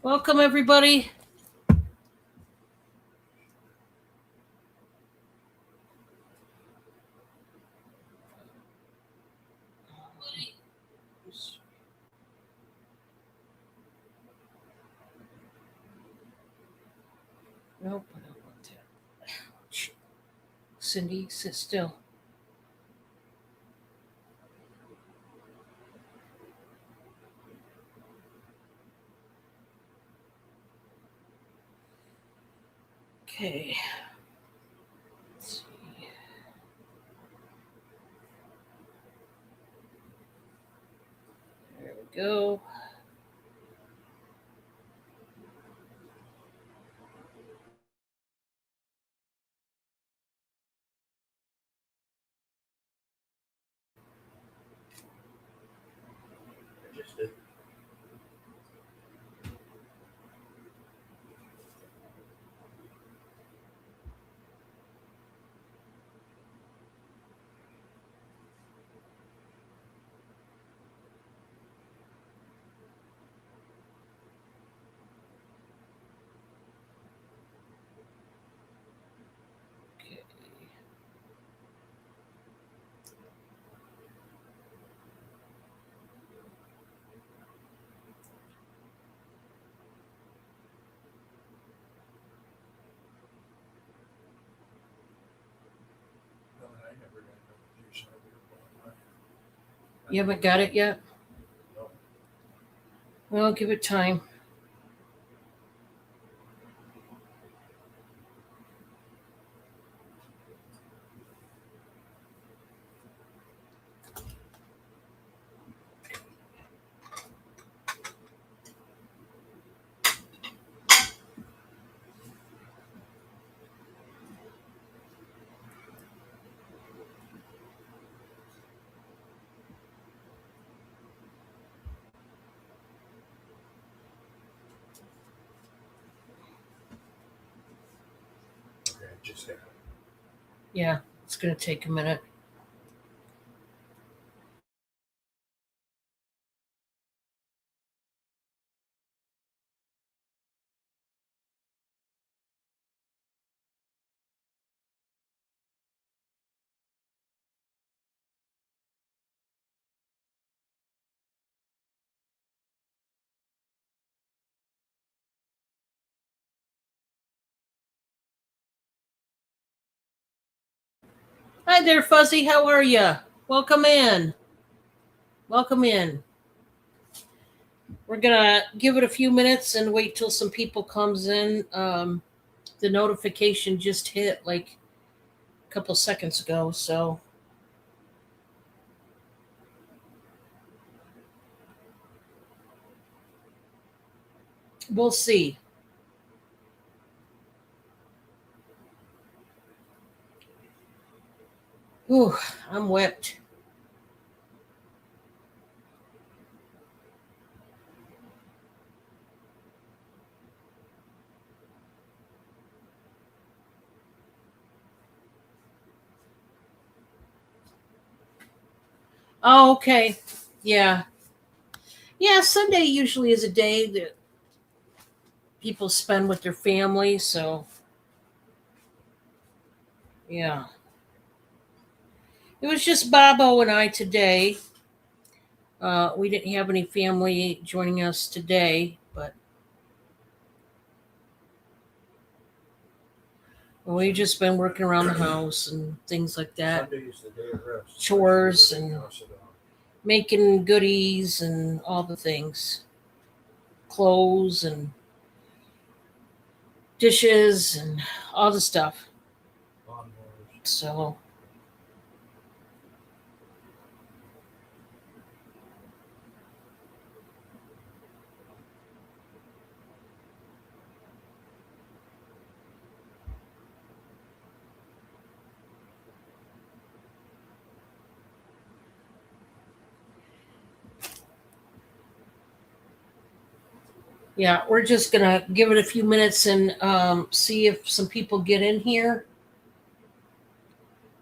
Welcome, everybody. Nope, I don't want that. Cindy, sit still. Okay. Let's see. There we go. Okay. You haven't got it yet? Well, give it time. Yeah, it's going to take a minute. Hi there, Fuzzy. How are you? Welcome in. Welcome in. We're going to give it a few minutes and wait till some people comes in. The notification just hit like a couple seconds ago, so we'll see. Ooh, I'm wet. Oh, okay. Yeah. Yeah, Sunday usually is a day that people spend with their family, so yeah. It was just Bobo and I today. We didn't have any family joining us today, but we've just been working around the house and things like that. Chores and making goodies and all the things. Clothes and dishes and all the stuff. So yeah, we're just gonna give it a few minutes and see if some people get in here.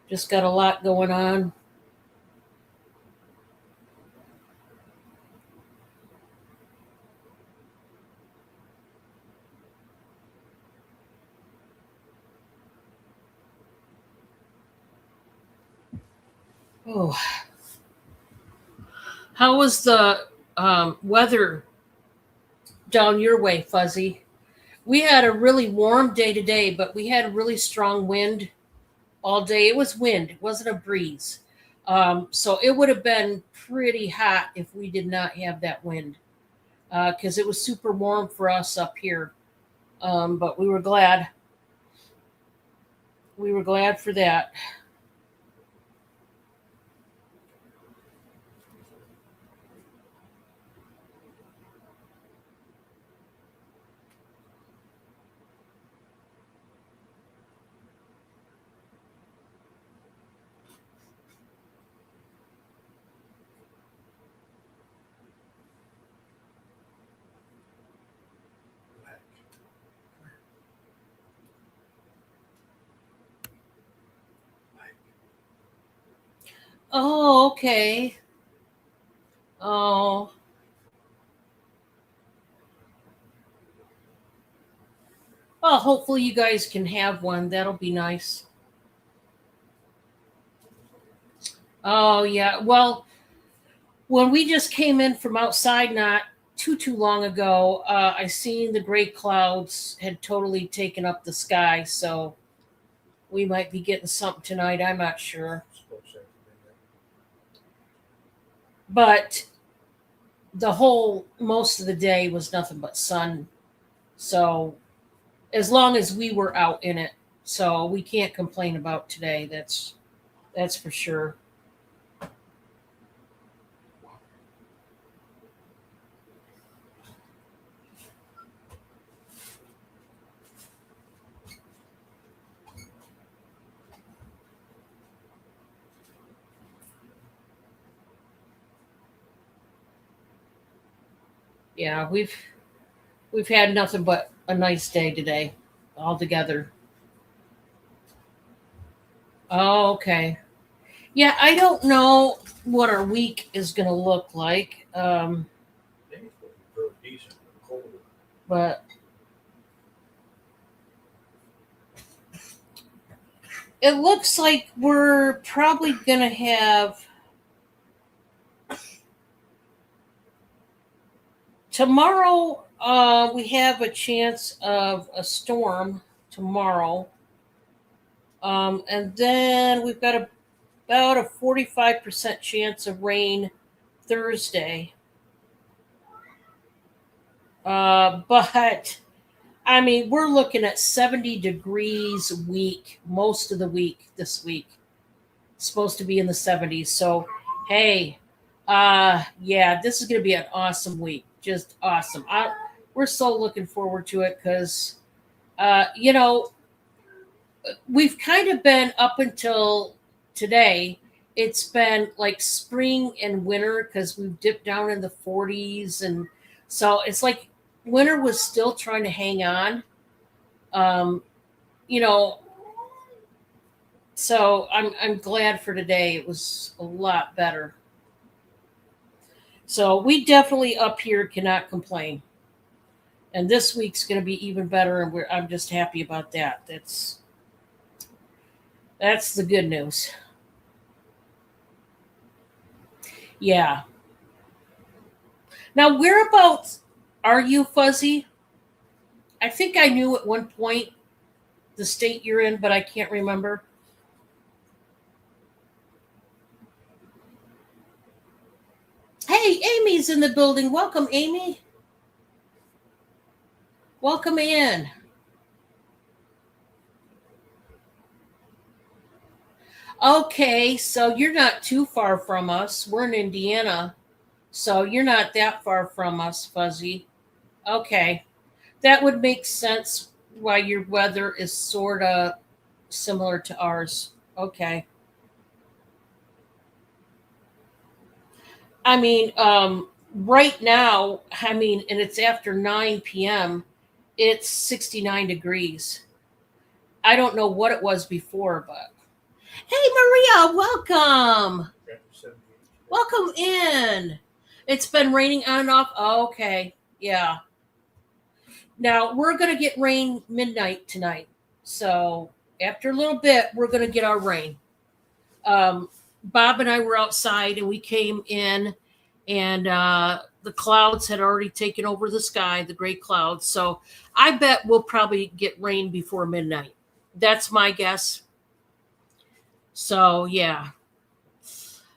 Just got a lot going on. Oh, how was the weather down your way, Fuzzy? We had a really warm day today, but we had a really strong wind all day. It was wind, it wasn't a breeze. So it would have been pretty hot if we did not have that wind because it was super warm for us up here. But we were glad. We were glad for that. Oh, okay. Oh, well, hopefully you guys can have one. That'll be nice. Oh, yeah. Well, when we just came in from outside not too long ago, I seen the gray clouds had totally taken up the sky, so we might be getting something tonight. I'm not sure, but the whole most of the day was nothing but sun. So as long as we were out in it, so we can't complain about today. That's for sure. Yeah, we've had nothing but a nice day today, all together. Oh, okay. Yeah, I don't know what our week is going to look like, but it looks like we're probably going to have tomorrow. We have a chance of a storm tomorrow, and then we've got about a 45% chance of rain Thursday. But I mean, we're looking at 70 degrees a week most of the week this week. It's supposed to be in the 70s. So, hey, yeah, this is going to be an awesome week. Just awesome. We're so looking forward to it because, you know, we've kind of been up until today. It's been like spring and winter because we've dipped down in the 40s. And so it's like winter was still trying to hang on. Um, you know, so I'm glad for today. It was a lot better. So we definitely up here cannot complain. And this week's going to be even better, and I'm just happy about that. That's the good news. Yeah. Now, whereabouts are you, Fuzzy? I think I knew at one point the state you're in, but I can't remember. Hey, Amy's in the building. Welcome, Amy. Welcome in. Okay, so you're not too far from us. We're in Indiana, so you're not that far from us, Fuzzy. Okay, that would make sense why your weather is sort of similar to ours. Okay. I mean, right now, I mean, and it's after 9 p.m., it's 69 degrees. I don't know what it was before, but hey, Maria, welcome. Welcome in. It's been raining on and off. Oh, okay. Yeah. Now we're going to get rain midnight tonight. So after a little bit, we're going to get our rain. Um, Bob and I were outside and we came in, and the clouds had already taken over the sky, the gray clouds. So I bet we'll probably get rain before midnight. That's my guess. So, yeah.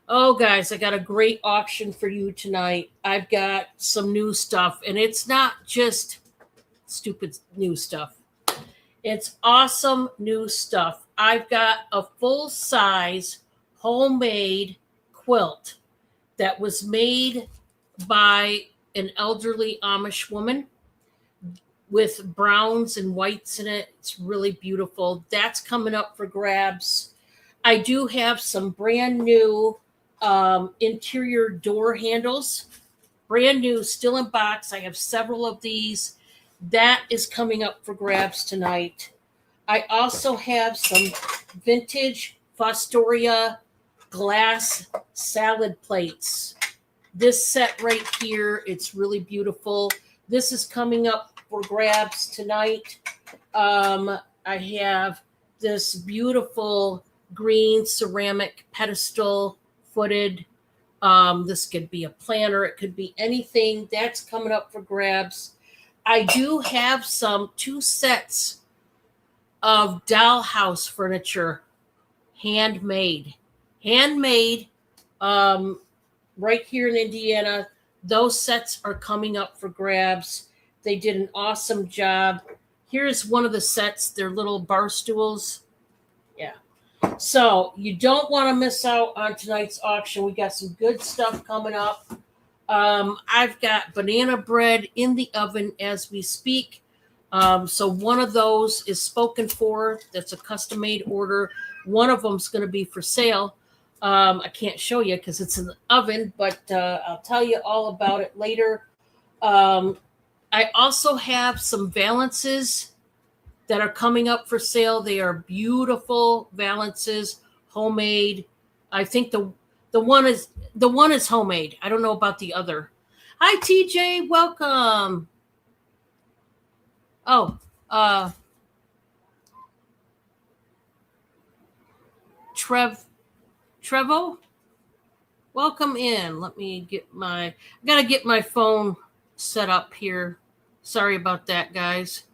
Oh, guys, I got a great auction for you tonight. I've got some new stuff, and it's not just stupid new stuff. It's awesome new stuff. I've got a full size homemade quilt that was made by an elderly Amish woman with browns and whites in it. It's really beautiful. That's coming up for grabs. I do have some brand new interior door handles, brand new, still in box. I have several of these. That is coming up for grabs tonight. I also have some vintage Fostoria glass salad plates. This set right here, it's really beautiful. This is coming up for grabs tonight. I have this beautiful green ceramic pedestal footed. This could be a planner. It could be anything. That's coming up for grabs. I do have two sets of dollhouse furniture, handmade, right here in Indiana. Those sets are coming up for grabs. They did an awesome job. Here's one of the sets. They're little bar stools. Yeah. So you don't want to miss out on tonight's auction. We got some good stuff coming up. I've got banana bread in the oven as we speak. So one of those is spoken for. That's a custom made order. One of them's going to be for sale. I can't show you because it's in the oven, but I'll tell you all about it later. I also have some valances that are coming up for sale. They are beautiful valances, homemade. I think the one is homemade. I don't know about the other. Hi TJ, welcome. Oh, Trevo, welcome in. Let me I gotta get my phone set up here. Sorry about that, guys.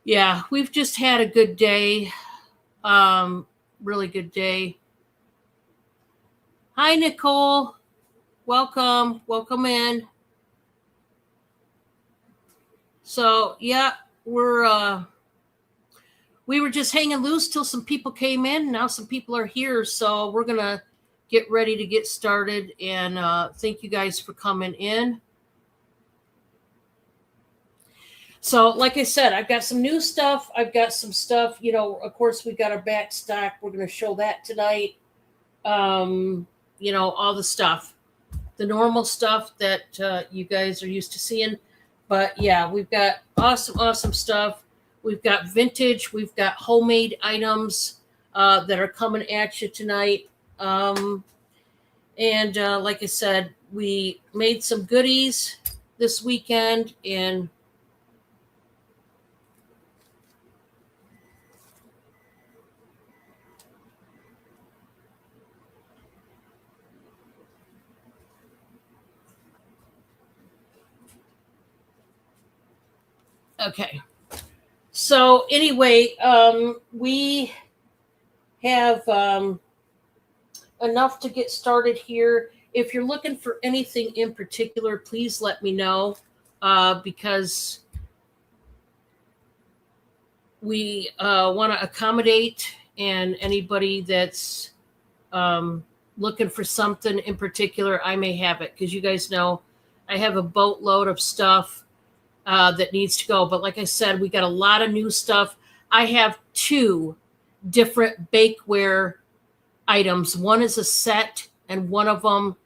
Yeah, we've just had a good day. Really good day. Hi, Nicole. Welcome in. So yeah, we were just hanging loose till some people came in. Now some people are here, so we're gonna get ready to get started. And thank you guys for coming in. So, like I said, I've got some new stuff. I've got some stuff. Of course, we got our back stock. We're gonna show that tonight. All the stuff, the normal stuff that you guys are used to seeing. But yeah, we've got awesome stuff. We've got vintage. We've got homemade items that are coming at you tonight. And like I said, we made some goodies this weekend. And okay. So anyway, we have enough to get started here. If you're looking for anything in particular, please let me know because we want to accommodate, and anybody that's looking for something in particular, I may have it because you guys know I have a boatload of stuff that needs to go. But like I said, we got a lot of new stuff. I have 2 different bakeware items. One is a set, and one of them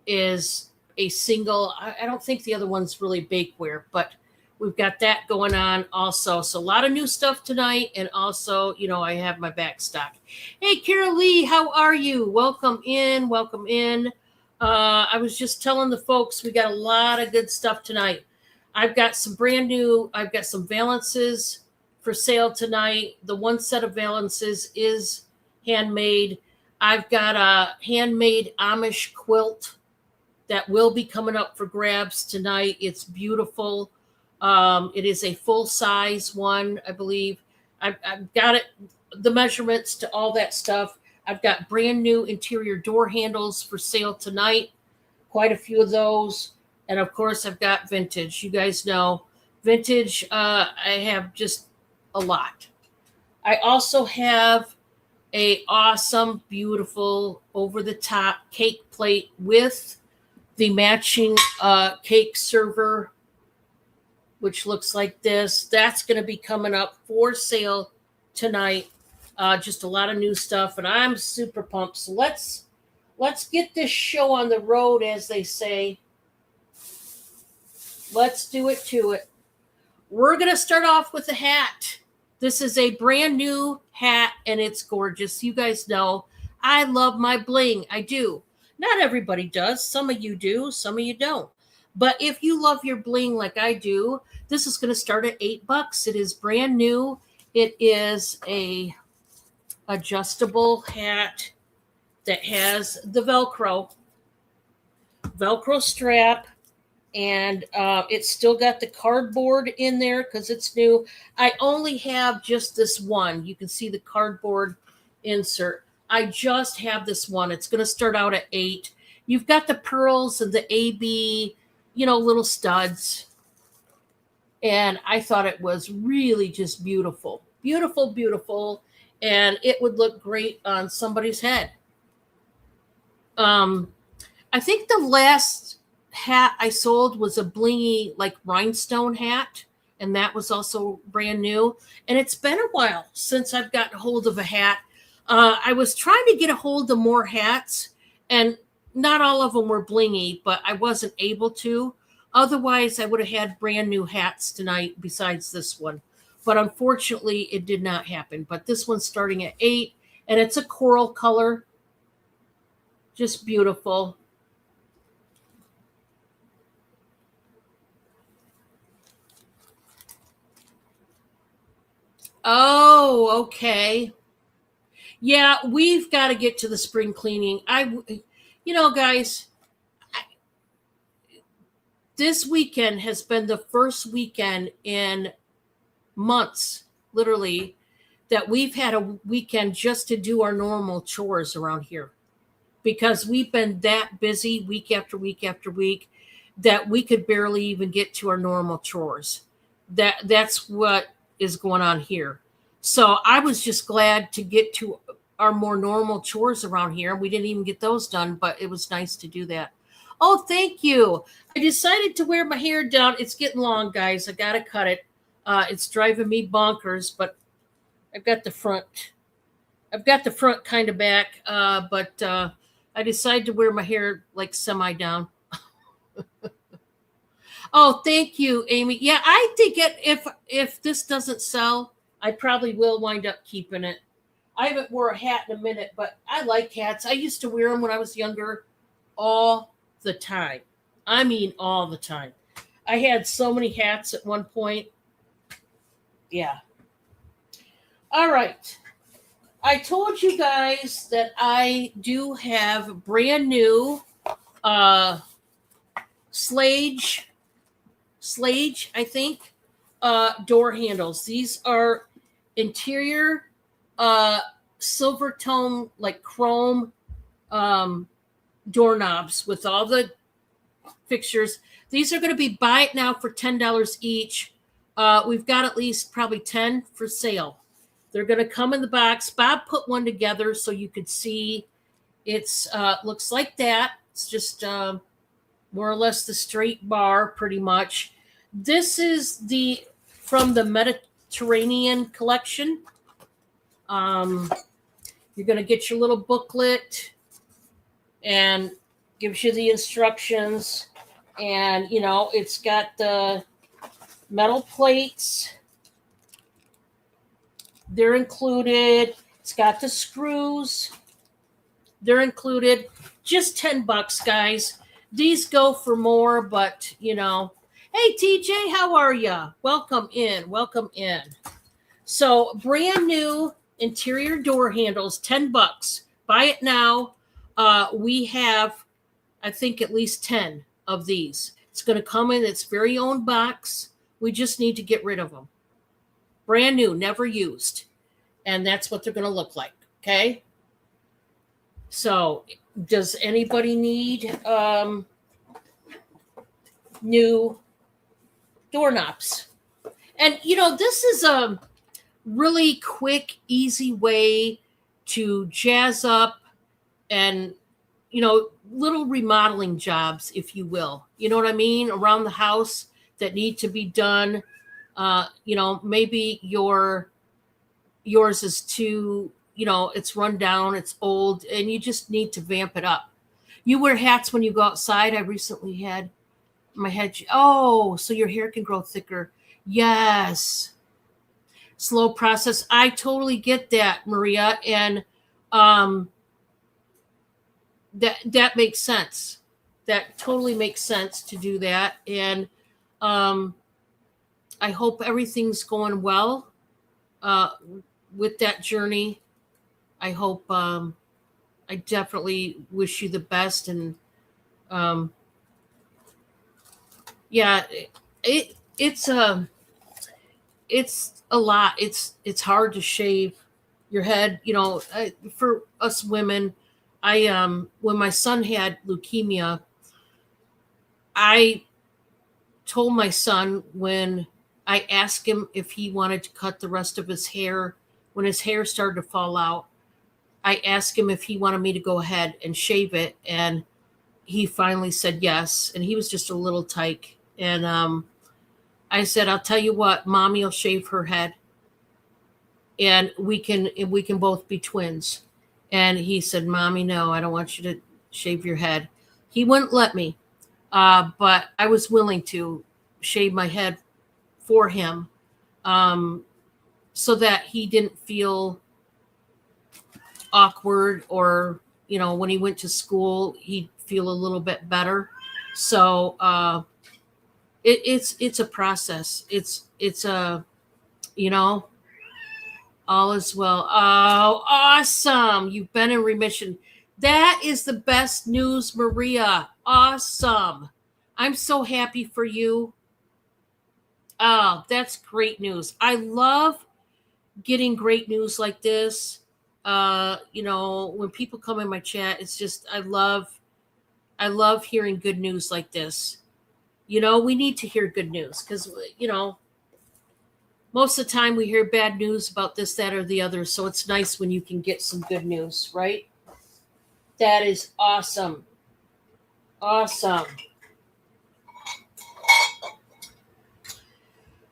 is a single. I don't think the other one's really bakeware, but we've got that going on also. So a lot of new stuff tonight. And also, I have my back stock. Hey, Carol Lee, how are you? Welcome in. I was just telling the folks we got a lot of good stuff tonight. I've got some valances for sale tonight. The one set of valances is handmade. I've got a handmade Amish quilt that will be coming up for grabs tonight. It's beautiful. It is a full size one, I believe. I've got it, the measurements to all that stuff. I've got brand new interior door handles for sale tonight, quite a few of those. And of course, I've got vintage. You guys know vintage, I have just a lot. I also have a awesome, beautiful, over the top cake plate with the matching cake server, which looks like this. That's going to be coming up for sale tonight. Just a lot of new stuff, and I'm super pumped. So let's get this show on the road, as they say. Let's do it to it. We're going to start off with a hat. This is a brand new hat, and it's gorgeous. You guys know I love my bling. I do. Not everybody does. Some of you do. Some of you don't. But if you love your bling like I do, this is going to start at $8. It is brand new. It is a adjustable hat that has the Velcro strap. And it's still got the cardboard in there because it's new. I only have just this one. You can see the cardboard insert. I just have this one. It's going to start out at $8. You've got the pearls and the AB, little studs. And I thought it was really just beautiful. Beautiful, beautiful. And it would look great on somebody's head. I think the last hat I sold was a blingy like rhinestone hat, and that was also brand new. And it's been a while since I've gotten hold of a hat. I was trying to get a hold of more hats, and not all of them were blingy, but I wasn't able to. Otherwise, I would have had brand new hats tonight besides this one. But unfortunately, it did not happen. But this one's starting at $8, and it's a coral color. Just beautiful. Oh, okay. Yeah, we've got to get to the spring cleaning. Guys, this weekend has been the first weekend in months, literally, that we've had a weekend just to do our normal chores around here, because we've been that busy week after week after week that we could barely even get to our normal chores. That's what is going on here. So I was just glad to get to our more normal chores around here. We didn't even get those done, but it was nice to do that. Oh, thank you. I decided to wear my hair down. It's getting long, guys. I got to cut it. It's driving me bonkers, but I've got the front. Kind of back, but I decided to wear my hair like semi down. Oh, thank you, Amy. Yeah, I think if this doesn't sell, I probably will wind up keeping it. I haven't wore a hat in a minute, but I like hats. I used to wear them when I was younger all the time. I mean, all the time. I had so many hats at one point. Yeah. All right. I told you guys that I do have brand new Slage, I think, door handles. These are interior silver tone, like chrome doorknobs with all the fixtures. These are going to be buy it now for $10 each. We've got at least probably 10 for sale. They're going to come in the box. Bob put one together so you could see. It's looks like that. It's just more or less the straight bar, pretty much. This is from the Mediterranean collection. You're going to get your little booklet and gives you the instructions. And, it's got the metal plates. They're included. It's got the screws. They're included. Just $10, guys. These go for more, but, Hey, TJ, how are you? Welcome in. Welcome in. So, brand new interior door handles, $10. Buy it now. We have, I think, at least 10 of these. It's going to come in its very own box. We just need to get rid of them. Brand new, never used. And that's what they're going to look like. Okay. So, does anybody need new doorknobs? And, this is a really quick, easy way to jazz up and, little remodeling jobs, if you will. You know what I mean? Around the house that need to be done. Maybe yours is too, it's run down, it's old, and you just need to vamp it up. You wear hats when you go outside. I recently had my head. Oh, so your hair can grow thicker. Yes. Slow process. I totally get that, Maria. And that makes sense. That totally makes sense to do that. And I hope everything's going well with that journey. I hope I definitely wish you the best. And it's a lot. It's hard to shave your head. For us women, when my son had leukemia, I told my son, when I asked him if he wanted to cut the rest of his hair, when his hair started to fall out, I asked him if he wanted me to go ahead and shave it. And he finally said yes. And he was just a little tyke. And I said, I'll tell you what, Mommy will shave her head. And we can both be twins. And he said, Mommy, no, I don't want you to shave your head. He wouldn't let me. But I was willing to shave my head for him, so that he didn't feel awkward, or, when he went to school, he'd feel a little bit better. So it's a process. It's a, all is well. Oh, awesome. You've been in remission. That is the best news, Maria. Awesome. I'm so happy for you. Oh, that's great news. I love getting great news like this. When people come in my chat, it's just, I love hearing good news like this. We need to hear good news because, most of the time we hear bad news about this, that, or the other. So it's nice when you can get some good news, right? That is awesome. Awesome.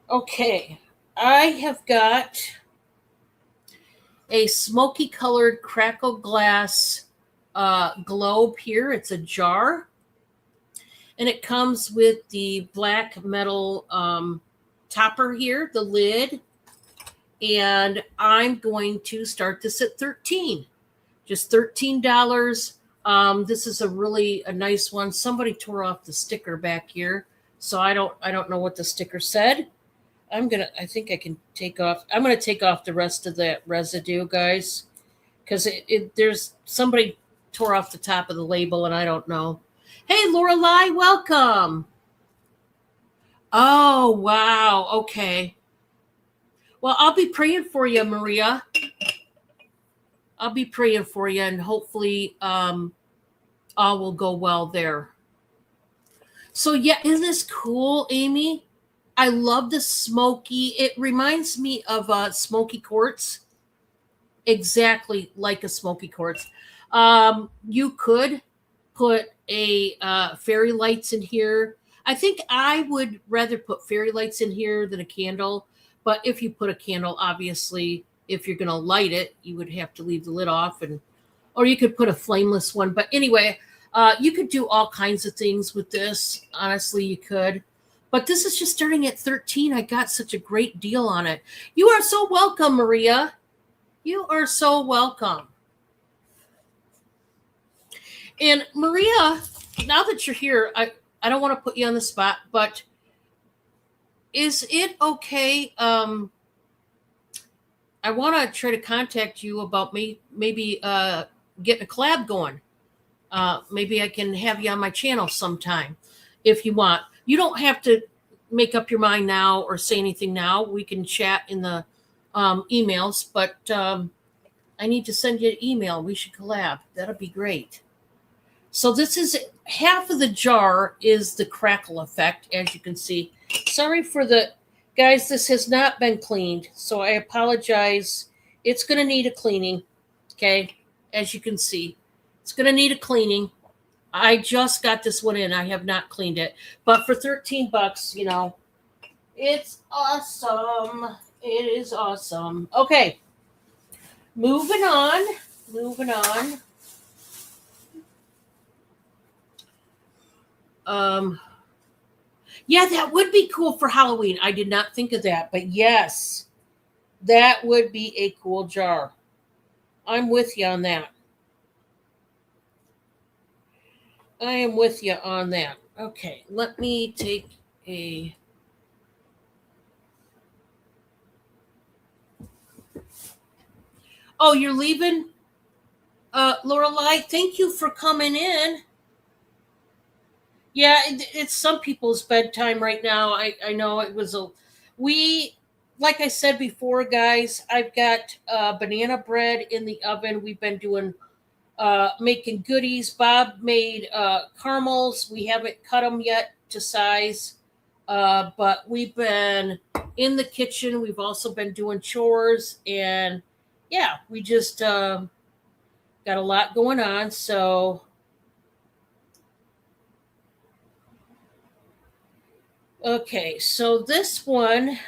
Okay. I have got a smoky colored crackle glass globe here. It's a jar. And it comes with the black metal topper here, the lid. And I'm going to start this at $13. Just $13. This is a nice one. Somebody tore off the sticker back here, so I don't know what the sticker said. I think I can take off. I'm gonna take off the rest of that residue, guys, because there's somebody tore off the top of the label, and I don't know. Hey, Lorelei, welcome. Oh, wow. Okay. Well, I'll be praying for you, Maria. I'll be praying for you, and hopefully all will go well there. So, yeah, isn't this cool, Amy? I love the smoky. It reminds me of smoky quartz. Exactly like a smoky quartz. You could put a fairy lights in here. I think I would rather put fairy lights in here than a candle. But if you put a candle, obviously, if you're going to light it, you would have to leave the lid off, or you could put a flameless one. But anyway, you could do all kinds of things with this. Honestly, you could. But this is just starting at $13. I got such a great deal on it. You are so welcome, Maria. You are so welcome. And Maria, now that you're here, I don't want to put you on the spot, but is it okay? I want to try to contact you about maybe getting a collab going. Maybe I can have you on my channel sometime if you want. You don't have to make up your mind now or say anything now. We can chat in the emails, but I need to send you an email. We should collab. That'll be great. So this is half of the jar is the crackle effect, as you can see. Sorry for the guys, this has not been cleaned, so I apologize. It's going to need a cleaning, okay? As you can see, it's going to need a cleaning. I just got this one in. I have not cleaned it, but for $13, you know, it's awesome. It is awesome. Okay, moving on. Yeah, that would be cool for Halloween. I did not think of that, but yes, that would be a cool jar. I'm with you on that. I am with you on that. Okay, let me take a. Oh, you're leaving? Lorelei, thank you for coming in. Yeah, it's some people's bedtime right now. I know it was like I said before, guys, I've got banana bread in the oven. We've been doing making goodies. Bob made caramels. We haven't cut them yet to size, but we've been in the kitchen. We've also been doing chores, and yeah, we just got a lot going on. So, okay, so this one.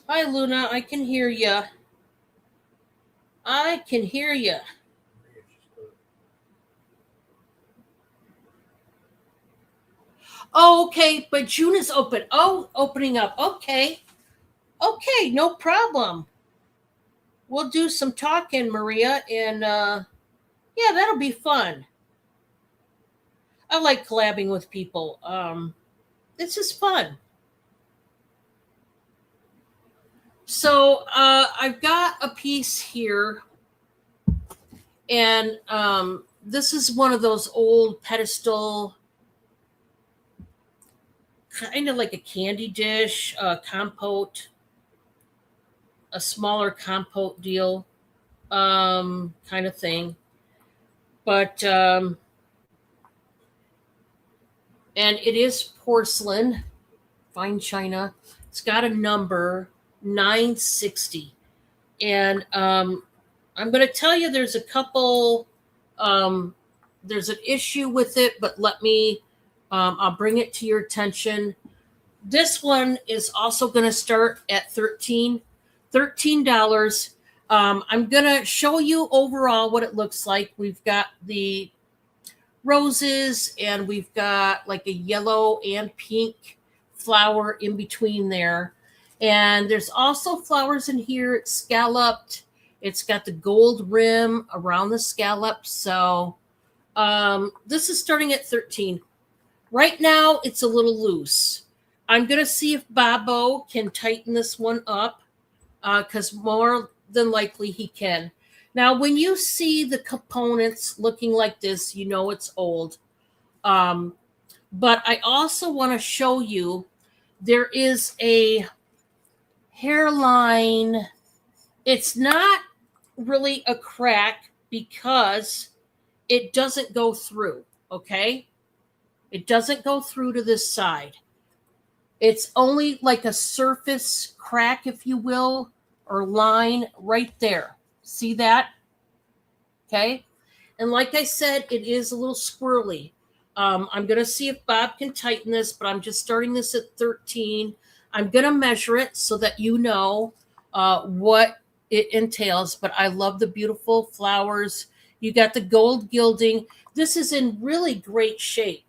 Hi, Luna. I can hear you. I can hear you. Oh, okay, but June is open. Oh, opening up. Okay. Okay, no problem. We'll do some talking, Maria, and yeah, that'll be fun. I like collabing with people. This is fun. So I've got a piece here, and this is one of those old pedestal, kind of like a candy dish, compote, a smaller compote deal, kind of thing. But and it is porcelain, fine china. It's got a number 960, and I'm going to tell you there's a couple. There's an issue with it, but let me. I'll bring it to your attention. This one is also going to start at $13. I'm going to show you overall what it looks like. We've got the roses, and we've got like a yellow and pink flower in between there. And there's also flowers in here. It's scalloped. It's got the gold rim around the scallop. So this is starting at 13. Right now, it's a little loose. I'm going to see if Bobo can tighten this one up, because more than likely he can. Now, when you see the components looking like this, you know it's old. But I also want to show you there is a hairline. It's not really a crack because it doesn't go through, okay? It doesn't go through to this side. It's only like a surface crack, if you will, or line right there. See that? Okay. And like I said, it is a little squirrely. I'm going to see if Bob can tighten this, but I'm just starting this at 13. I'm going to measure it so that you know what it entails. But I love the beautiful flowers. You got the gold gilding. This is in really great shape.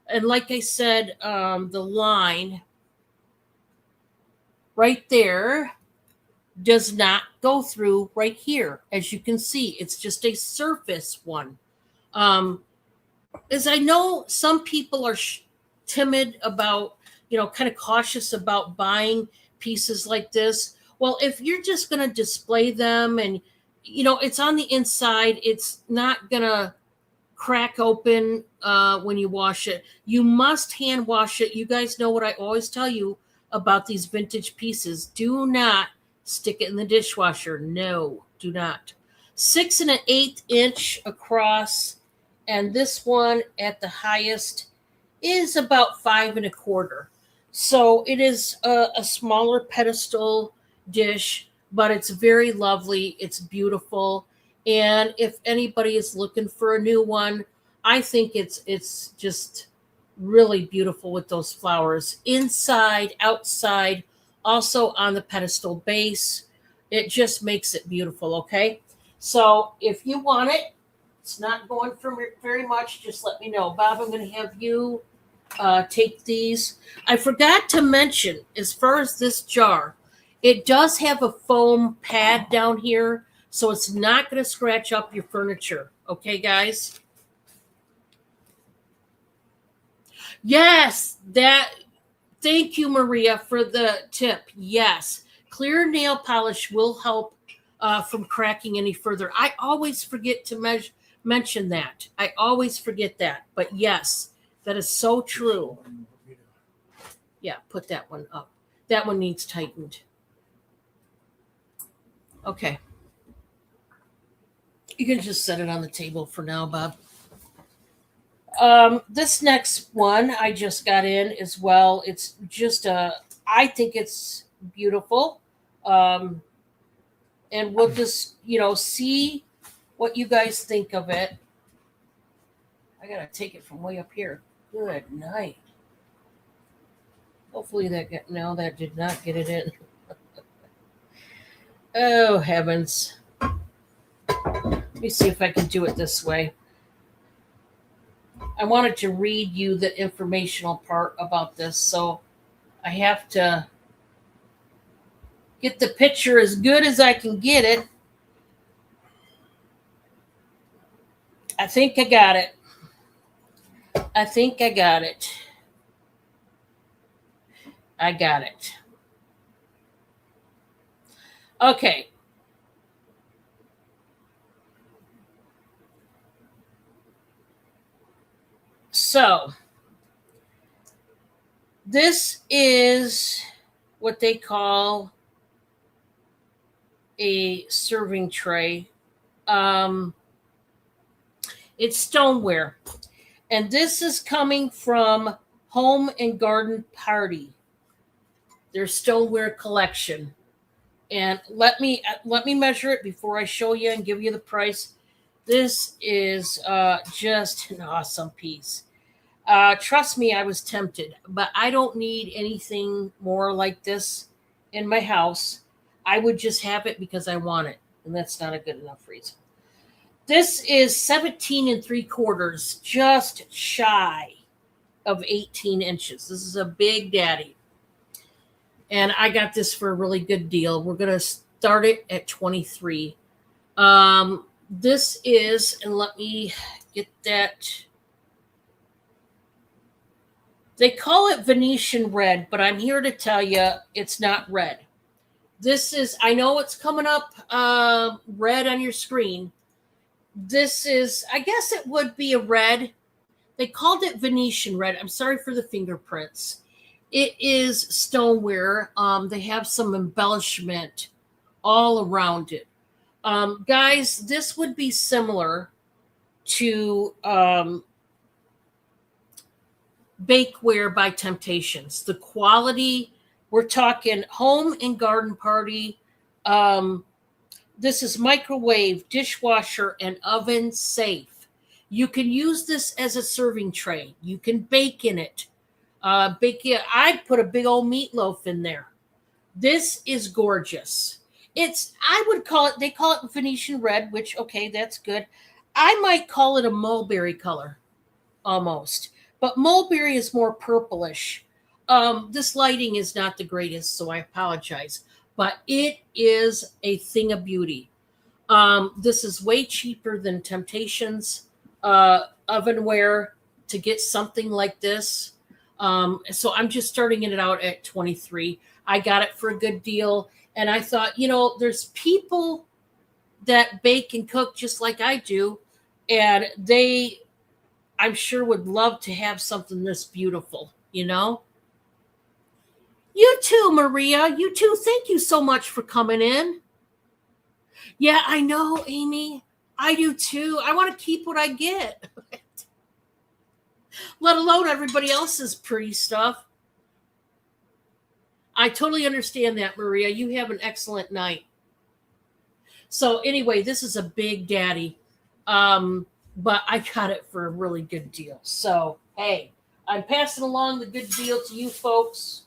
And like I said, the line right there, does not go through right here. As you can see, it's just a surface one. As I know, some people are timid about, kind of cautious about buying pieces like this. Well, if you're just going to display them and, it's on the inside, it's not going to crack open when you wash it. You must hand wash it. You guys know what I always tell you about these vintage pieces. Do not stick it in the dishwasher. No, do not. 6 1/8 inch across, and this one at the highest is about 5 1/4. So it is a smaller pedestal dish, but it's very lovely. It's beautiful. And if anybody is looking for a new one, I think it's just really beautiful with those flowers inside, outside, also on the pedestal base. It just makes it beautiful, okay? So if you want it, it's not going for very much. Just let me know. Bob, I'm going to have you take these. I forgot to mention, as far as this jar, it does have a foam pad down here, so it's not going to scratch up your furniture. Okay, guys? Yes, thank you, Maria, for the tip. Yes, clear nail polish will help from cracking any further. I always forget to mention that. I always forget that. But yes, that is so true. Yeah, put that one up. That one needs tightened. Okay. You can just set it on the table for now, Bob. This next one I just got in as well. It's just I think it's beautiful. And we'll just, see what you guys think of it. I gotta take it from way up here. Good night. Hopefully that did not get it in. Oh heavens. Let me see if I can do it this way. I wanted to read you the informational part about this, so I have to get the picture as good as I can get it. I think I got it. I think I got it. I got it. Okay. So, this is what they call a serving tray. It's stoneware. And this is coming from Home and Garden Party, their stoneware collection. And let me measure it before I show you and give you the price. This is just an awesome piece. Trust me, I was tempted, but I don't need anything more like this in my house. I would just have it because I want it, and that's not a good enough reason. This is 17 3/4, just shy of 18 inches. This is a big daddy. And I got this for a really good deal. We're going to start it at 23. This is, and let me get that. They call it Venetian red, but I'm here to tell you it's not red. This is, I know it's coming up red on your screen. This is, I guess it would be a red. They called it Venetian red. I'm sorry for the fingerprints. It is stoneware. They have some embellishment all around it. Guys, this would be similar to Bakeware by Temptations. The quality, we're talking Home and Garden Party. This is microwave, dishwasher, and oven safe. You can use this as a serving tray. You can bake in it. I'd put a big old meatloaf in there. This is gorgeous. I would call it, they call it Venetian red, which, okay, that's good. I might call it a mulberry color, almost. But mulberry is more purplish. This lighting is not the greatest, so I apologize. but it is a thing of beauty. This is way cheaper than Temptations ovenware to get something like this. So I'm just starting it out at 23. I got it for a good deal. And I thought, there's people that bake and cook just like I do. And they, I'm sure, would love to have something this beautiful, You too, Maria. You too. Thank you so much for coming in. Yeah, I know, Amy. I do too. I want to keep what I get, let alone everybody else's pretty stuff. I totally understand that, Maria. You have an excellent night. So anyway, this is a big daddy. But I got it for a really good deal. So hey, I'm passing along the good deal to you folks.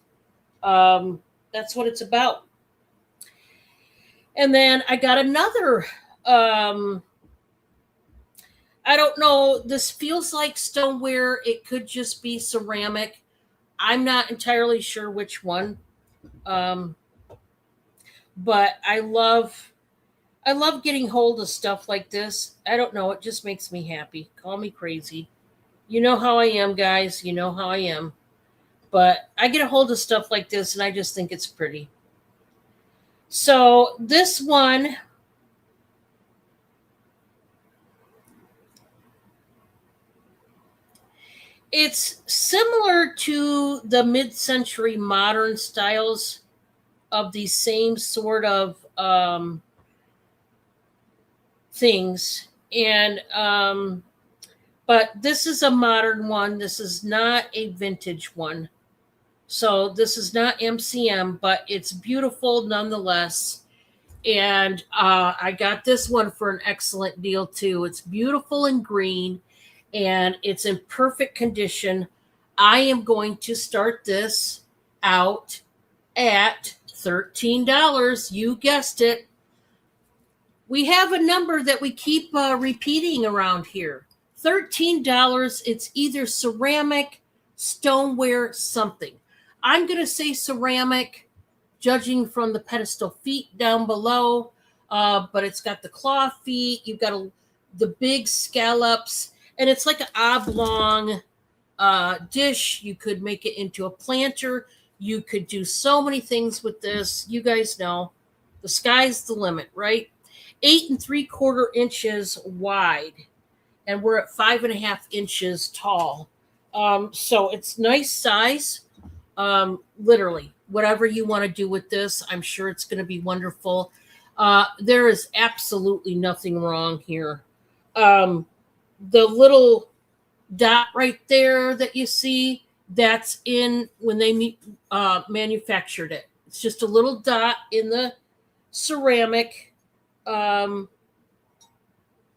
That's what it's about. And then I got another. I don't know. This feels like stoneware. It could just be ceramic. I'm not entirely sure which one. But I love getting hold of stuff like this. I don't know. It just makes me happy. Call me crazy. You know how I am, guys. You know how I am. But I get a hold of stuff like this and I just think it's pretty. So this one, it's similar to the mid-century modern styles of these same sort of things. And but this is a modern one. This is not a vintage one. So this is not MCM, but it's beautiful nonetheless. And I got this one for an excellent deal too. It's beautiful and green, and it's in perfect condition. I am going to start this out at $13. You guessed it. We have a number that we keep repeating around here. $13. It's either ceramic, stoneware, something. I'm going to say ceramic, judging from the pedestal feet down below. But it's got the claw feet. You've got the big scallops. And it's like an oblong dish. You could make it into a planter. You could do so many things with this. You guys know the sky's the limit, right? 8 3/4 inches wide. And we're at 5.5 inches tall. So it's nice size. Literally, whatever you want to do with this, I'm sure it's going to be wonderful. There is absolutely nothing wrong here. The little dot right there that you see, that's in when they manufactured it. It's just a little dot in the ceramic.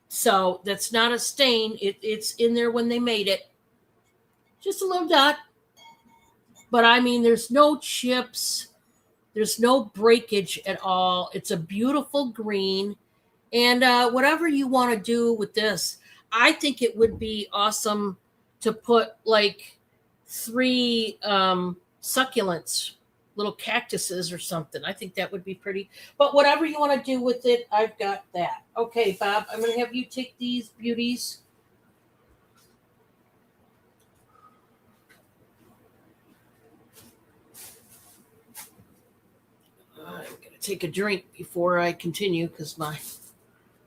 So that's not a stain. It's in there when they made it. Just a little dot. But I mean, there's no chips. There's no breakage at all. It's a beautiful green. And whatever you want to do with this, I think it would be awesome to put like 3 succulents, little cactuses or something. I think that would be pretty. But whatever you want to do with it, I've got that. Okay, Bob, I'm going to have you take these beauties. I'm going to take a drink before I continue because my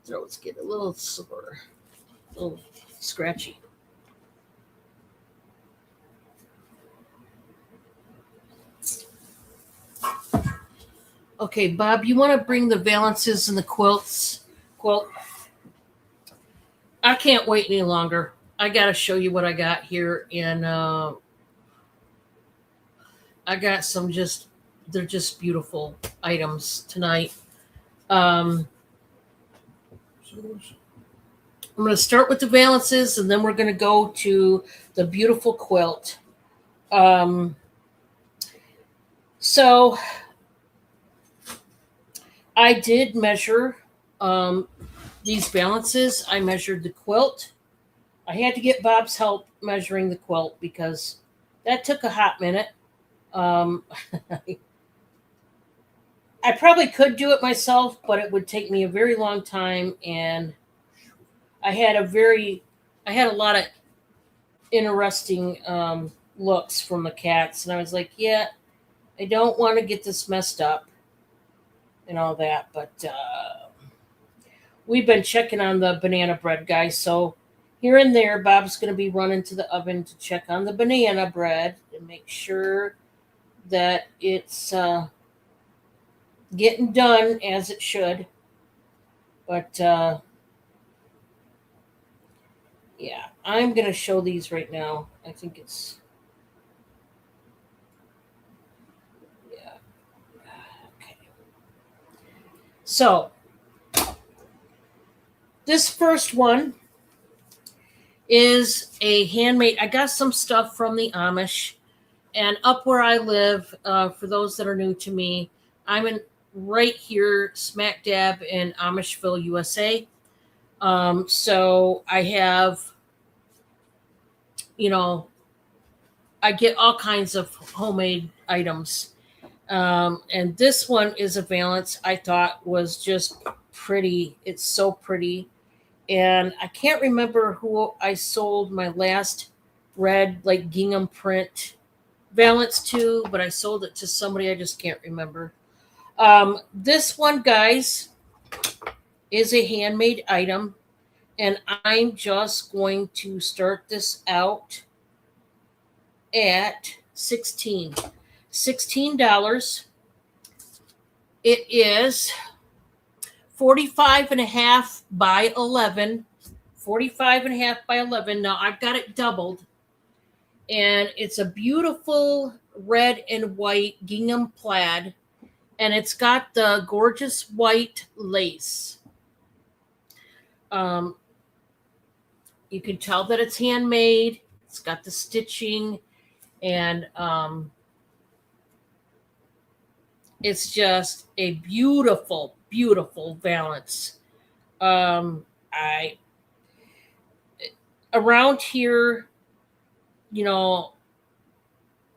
throat's getting a little sore, a little scratchy. Okay, Bob, you want to bring the valances and the quilt? I can't wait any longer. I got to show you what I got here. And I got some they're just beautiful items tonight. I'm going to start with the valances, and then we're going to go to the beautiful quilt. So I did measure these valances. I measured the quilt. I had to get Bob's help measuring the quilt because that took a hot minute. I I probably could do it myself, but it would take me a very long time, and I had a lot of interesting looks from the cats, and I was like, yeah, I don't want to get this messed up and all that, but we've been checking on the banana bread, guys. So here and there, Bob's going to be running to the oven to check on the banana bread and make sure that it's getting done as it should. But yeah, I'm going to show these right now. I think it's, yeah. Okay. So this first one is a handmade. I got some stuff from the Amish, and up where I live, for those that are new to me, I'm in right here, smack dab in Amishville, USA. So I have, I get all kinds of homemade items. And this one is a valance I thought was just pretty. It's so pretty. And I can't remember who I sold my last red, like gingham print valance to, but I sold it to somebody. I just can't remember. This one, guys, is a handmade item. And I'm just going to start this out at $16. It is 45 and a half by 11. 45 and a half by 11. Now I've got it doubled. And it's a beautiful red and white gingham plaid. And it's got the gorgeous white lace. You can tell that it's handmade. It's got the stitching, and it's just a beautiful, beautiful valance. I around here,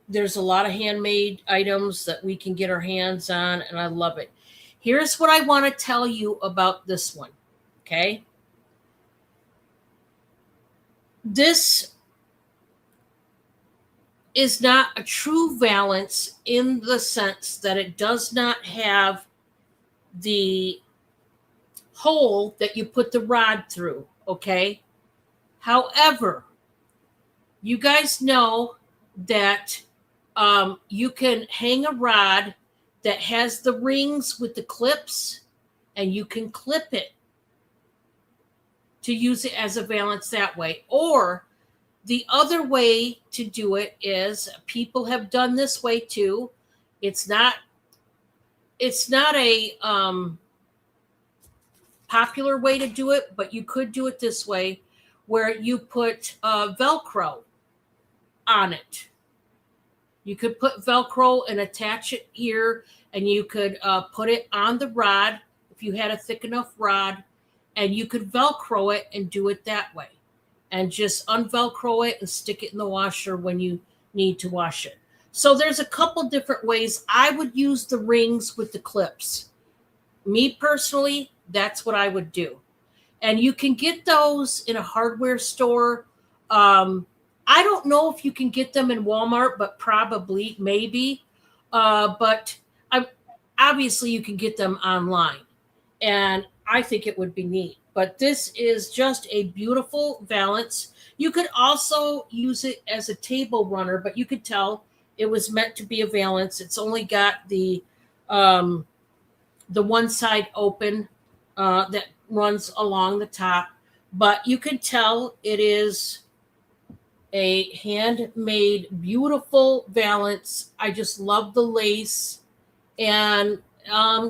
there's a lot of handmade items that we can get our hands on, and I love it. Here's what I want to tell you about this one, okay? This is not a true valance in the sense that it does not have the hole that you put the rod through, okay? However, you guys know that you can hang a rod that has the rings with the clips, and you can clip it to use it as a valance that way. Or the other way to do it is, people have done this way too. It's not a popular way to do it, but you could do it this way, where you put Velcro on it. You could put Velcro and attach it here, and you could put it on the rod if you had a thick enough rod, and you could Velcro it and do it that way. And just unvelcro it and stick it in the washer when you need to wash it. So there's a couple different ways. I would use the rings with the clips. Me personally, that's what I would do. And you can get those in a hardware store. I don't know if you can get them in Walmart, but probably, maybe. But obviously you can get them online. And I think it would be neat. But this is just a beautiful valance. You could also use it as a table runner, but you could tell it was meant to be a valance. It's only got the one side open that runs along the top, but you can tell it is a handmade, beautiful valance. I just love the lace, and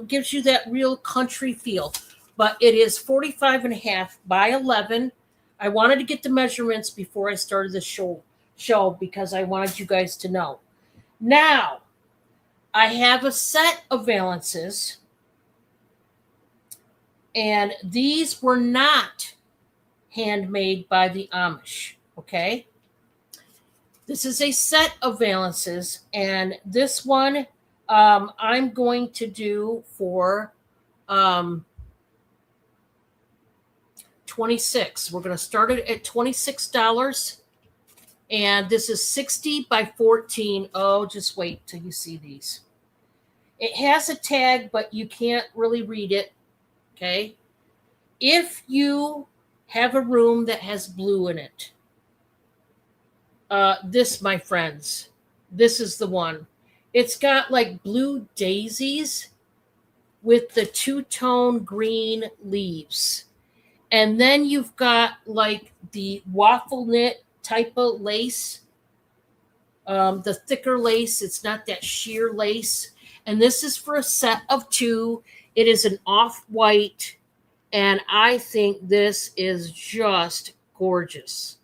gives you that real country feel. But it is 45 and a half by 11. I wanted to get the measurements before I started the show because I wanted you guys to know. Now, I have a set of valances, and these were not handmade by the Amish, okay? This is a set of valances, and this one I'm going to do for 26. We're going to start it at $26. And this is 60 by 14. Oh, just wait till you see these. It has a tag, but you can't really read it. Okay. If you have a room that has blue in it, this, my friends, this is the one. It's got like blue daisies with the two-tone green leaves. And then you've got like the waffle knit type of lace, the thicker lace. It's not that sheer lace. And this is for a set of 2. It is an off-white, and I think this is just gorgeous.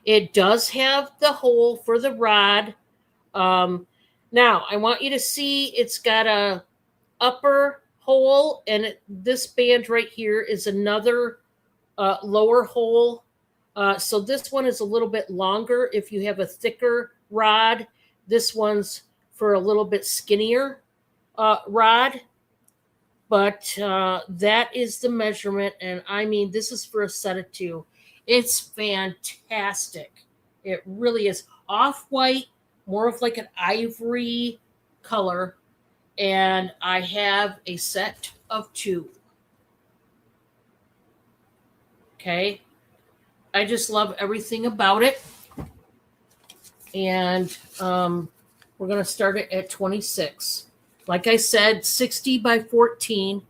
It does have the hole for the rod. Now, I want you to see it's got a upper hole, and this band right here is another lower hole. So this one is a little bit longer if you have a thicker rod. This one's for a little bit skinnier rod. But that is the measurement. And I mean, this is for a set of 2. It's fantastic. It really is off-white, more of like an ivory color. And I have a set of 2. Okay. I just love everything about it. And we're going to start it at 26. Like I said, 60 by 14.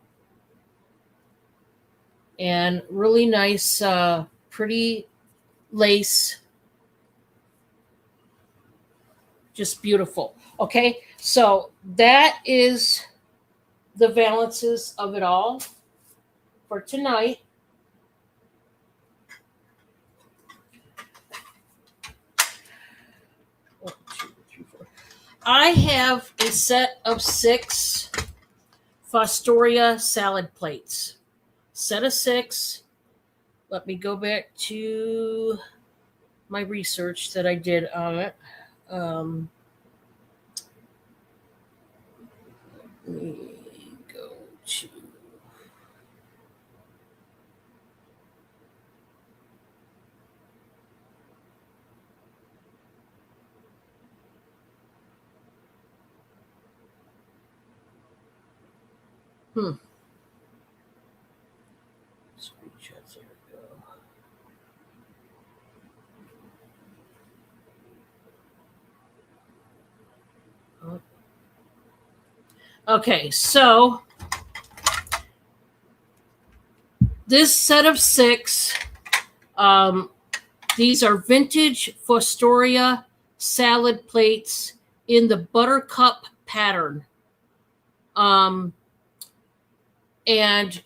And really nice, pretty lace. Just beautiful. Okay, so that is the valances of it all for tonight. One, two, three, four. I have a set of 6 Fostoria salad plates. Set of 6. Let me go back to my research that I did on it. Let me go to. Screenshots. There we go. Okay, so this set of 6, these are vintage Fostoria salad plates in the buttercup pattern. And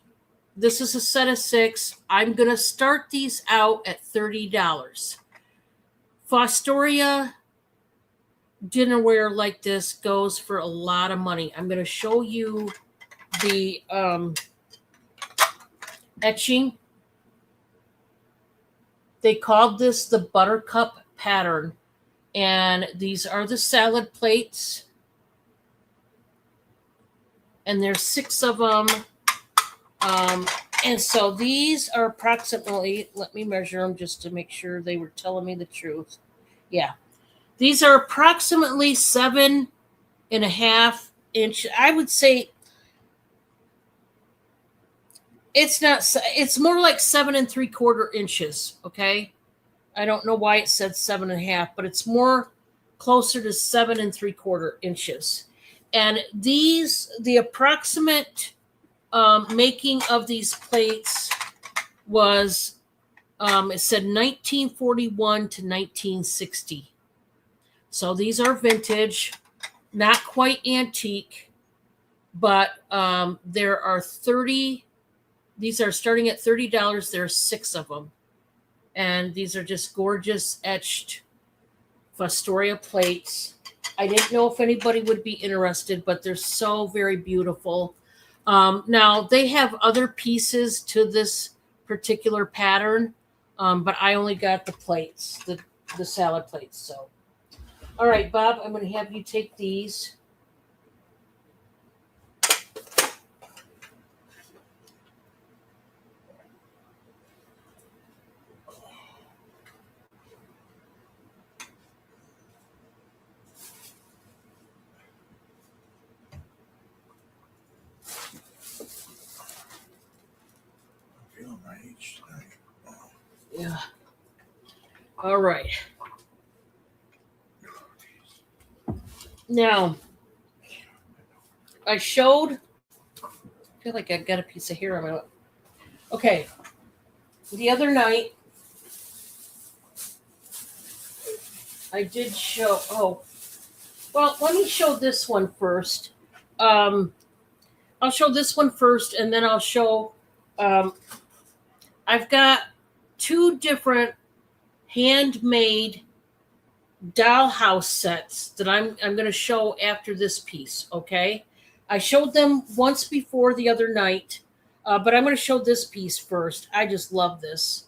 this is a set of 6. I'm going to start these out at $30. Fostoria dinnerware like this goes for a lot of money. I'm going to show you the etching. They called this the buttercup pattern. And these are the salad plates. And there's 6 of them. And so these are approximately, let me measure them just to make sure they were telling me the truth. Yeah. These are approximately 7.5 inch. I would say it's more like 7 3/4 inches. Okay. I don't know why it said 7.5, but it's more closer to 7 3/4 inches. And the approximate making of these plates was, it said 1941 to 1960. So these are vintage, not quite antique, but there are 30. These are starting at $30. There are 6 of them. And these are just gorgeous etched Fostoria plates. I didn't know if anybody would be interested, but they're so very beautiful. Now, they have other pieces to this particular pattern, but I only got the plates, the salad plates. So, All right, Bob, I'm going to have you take these. I'm feeling my age tonight. Oh, Yeah. All right. Now, I showed. I feel like I've got a piece of hair on my lip. Okay. The other night, I did show. Oh, well, let me show this one first. I'll show this one first, and then I'll show. Um, I've got two different handmade dollhouse sets that I'm going to show after this piece. Okay, I showed them once before the other night, but I'm going to show this piece first. I just love this.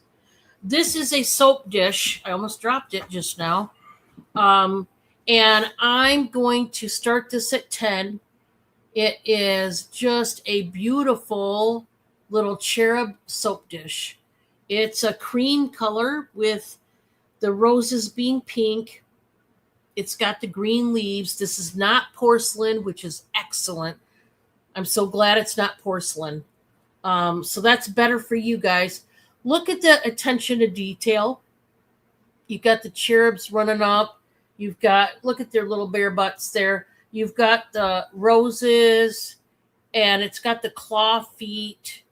This is a soap dish. I almost dropped it just now. Um, and I'm going to start this at 10. It is just a beautiful little cherub soap dish. It's a cream color with the roses being pink. It's got the green leaves. This is not porcelain, which is excellent. I'm so glad it's not porcelain. So that's better for you guys. Look at the attention to detail. You've got the cherubs running up. You've got, look at their little bare butts there. You've got the roses, and it's got the claw feet.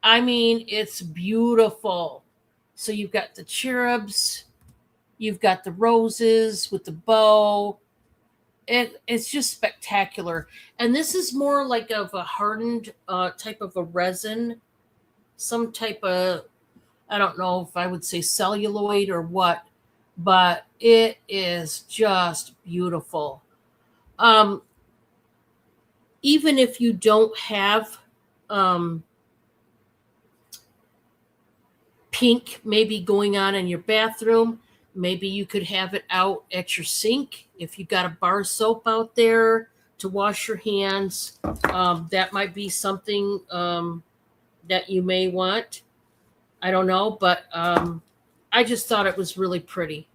I mean, it's beautiful. So you've got the cherubs, you've got the roses with the bow. It's just spectacular. And this is more like of a hardened type of a resin, some type of, I don't know if I would say celluloid or what, but it is just beautiful. Um, Even if you don't have um, pink maybe going on in your bathroom, maybe you could have it out at your sink. If you got a bar soap out there to wash your hands, that might be something that you may want. I don't know, but I just thought it was really pretty.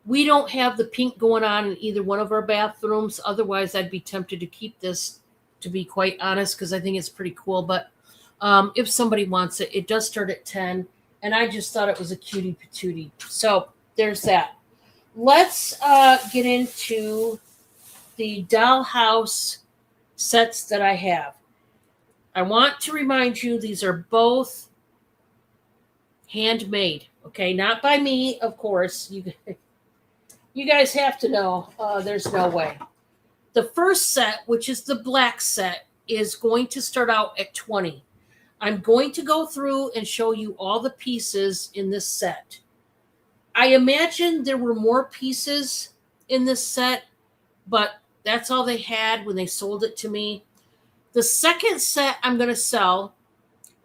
We don't have the pink going on in either one of our bathrooms. Otherwise, I'd be tempted to keep this, to be quite honest, because I think it's pretty cool. But if somebody wants it, it does start at 10. And I just thought it was a cutie patootie. So there's that. Let's get into the dollhouse sets that I have. I want to remind you these are both handmade. Okay, not by me, of course. You guys have to know there's no way. The first set, which is the black set, is going to start out at 20. I'm going to go through and show you all the pieces in this set. I imagine there were more pieces in this set, but that's all they had when they sold it to me. The second set I'm going to sell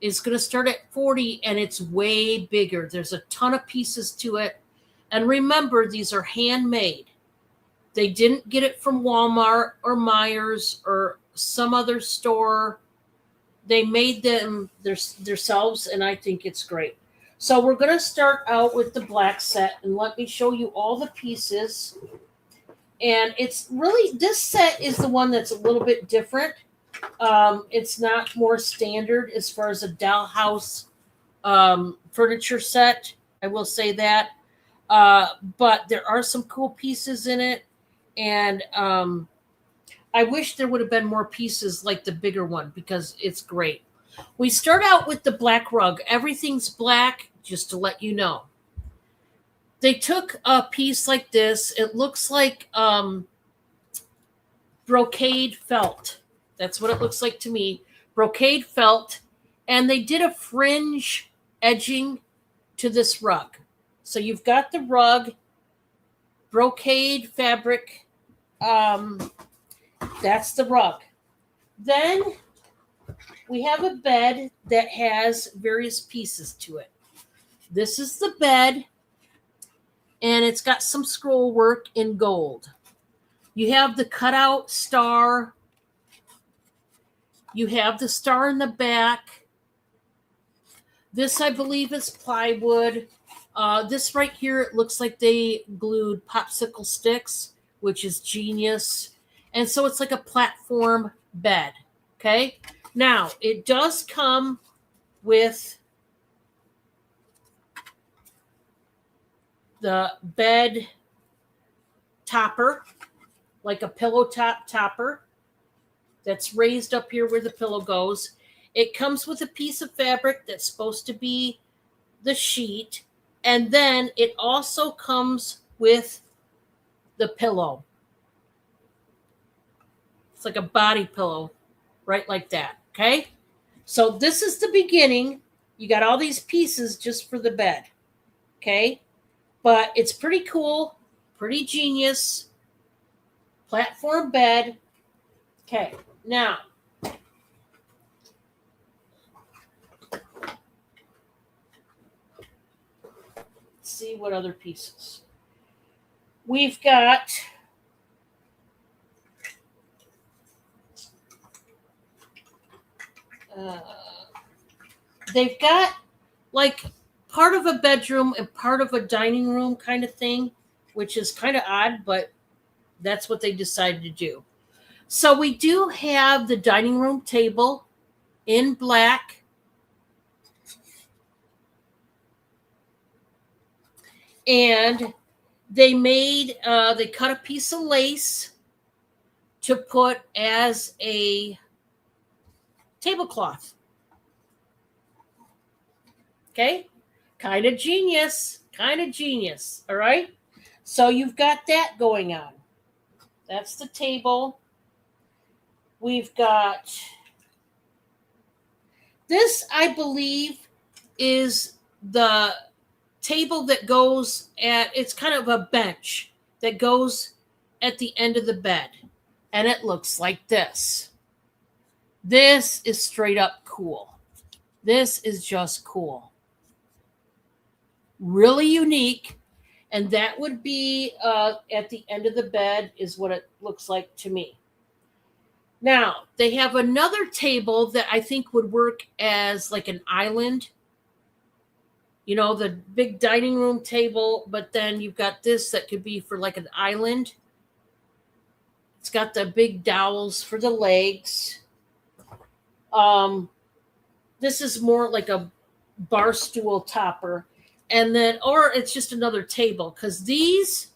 is going to start at 40, and it's way bigger. There's a ton of pieces to it. And remember, these are handmade. They didn't get it from Walmart or Myers or some other store. They made them themselves, and I think it's great. So we're going to start out with the black set, and let me show you all the pieces. And it's really, this set is the one that's a little bit different. It's not more standard as far as a dollhouse furniture set. I will say that. But there are some cool pieces in it, and I wish there would have been more pieces like the bigger one because it's great. We start out with the black rug. Everything's black, just to let you know. They took a piece like this. It looks like brocade felt. That's what it looks like to me. Brocade felt, and they did a fringe edging to this rug. So you've got the rug, brocade fabric. That's the rug. Then we have a bed that has various pieces to it. This is the bed, and it's got some scroll work in gold. You have the cutout star. You have the star in the back. This, I believe, is plywood. This right here, it looks like they glued popsicle sticks, which is genius. And so it's like a platform bed. Okay. Now, it does come with the bed topper, like a pillow top topper that's raised up here where the pillow goes. It comes with a piece of fabric that's supposed to be the sheet, and then it also comes with the pillow. It's like a body pillow, right like that, okay? So this is the beginning. You got all these pieces just for the bed, okay? But it's pretty cool, pretty genius. Platform bed. Okay, now let's see what other pieces. We've got they've got like part of a bedroom and part of a dining room kind of thing, which is kind of odd, but that's what they decided to do. So we do have the dining room table in black. And they cut a piece of lace to put as a tablecloth. Okay? Kind of genius. All right? So you've got that going on. That's the table. We've got this, I believe, is the table that goes it's kind of a bench that goes at the end of the bed. And it looks like this. This is straight up cool. This is just cool. Really unique. And that would be at the end of the bed is what it looks like to me. Now, they have another table that I think would work as like an island. You know, the big dining room table, but then you've got this that could be for like an island. It's got the big dowels for the legs. This is more like a bar stool topper. And then, or it's just another table, because these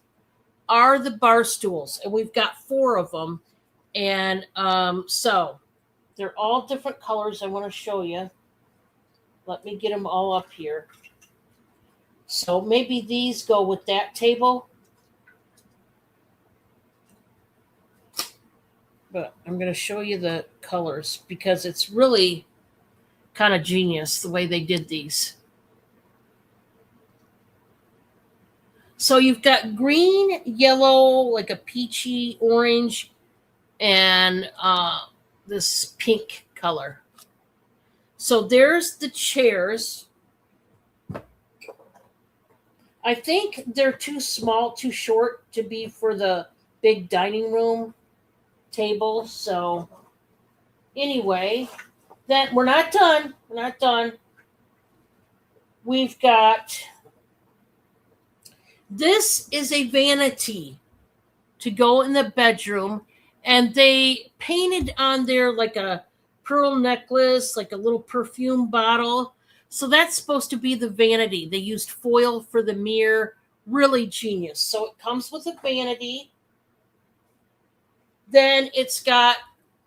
are the bar stools, and we've got 4 of them. And so they're all different colors. I want to show you. Let me get them all up here. So maybe these go with that table. But I'm going to show you the colors because it's really kind of genius the way they did these. So you've got green, yellow, like a peachy orange, and this pink color. So there's the chairs. I think they're too small, too short to be for the big dining room table. So anyway, that we're not done. We're not done. We've got this is a vanity to go in the bedroom, and they painted on there like a pearl necklace, like a little perfume bottle. So that's supposed to be the vanity. They used foil for the mirror. Really genius. So it comes with a vanity. Then it's got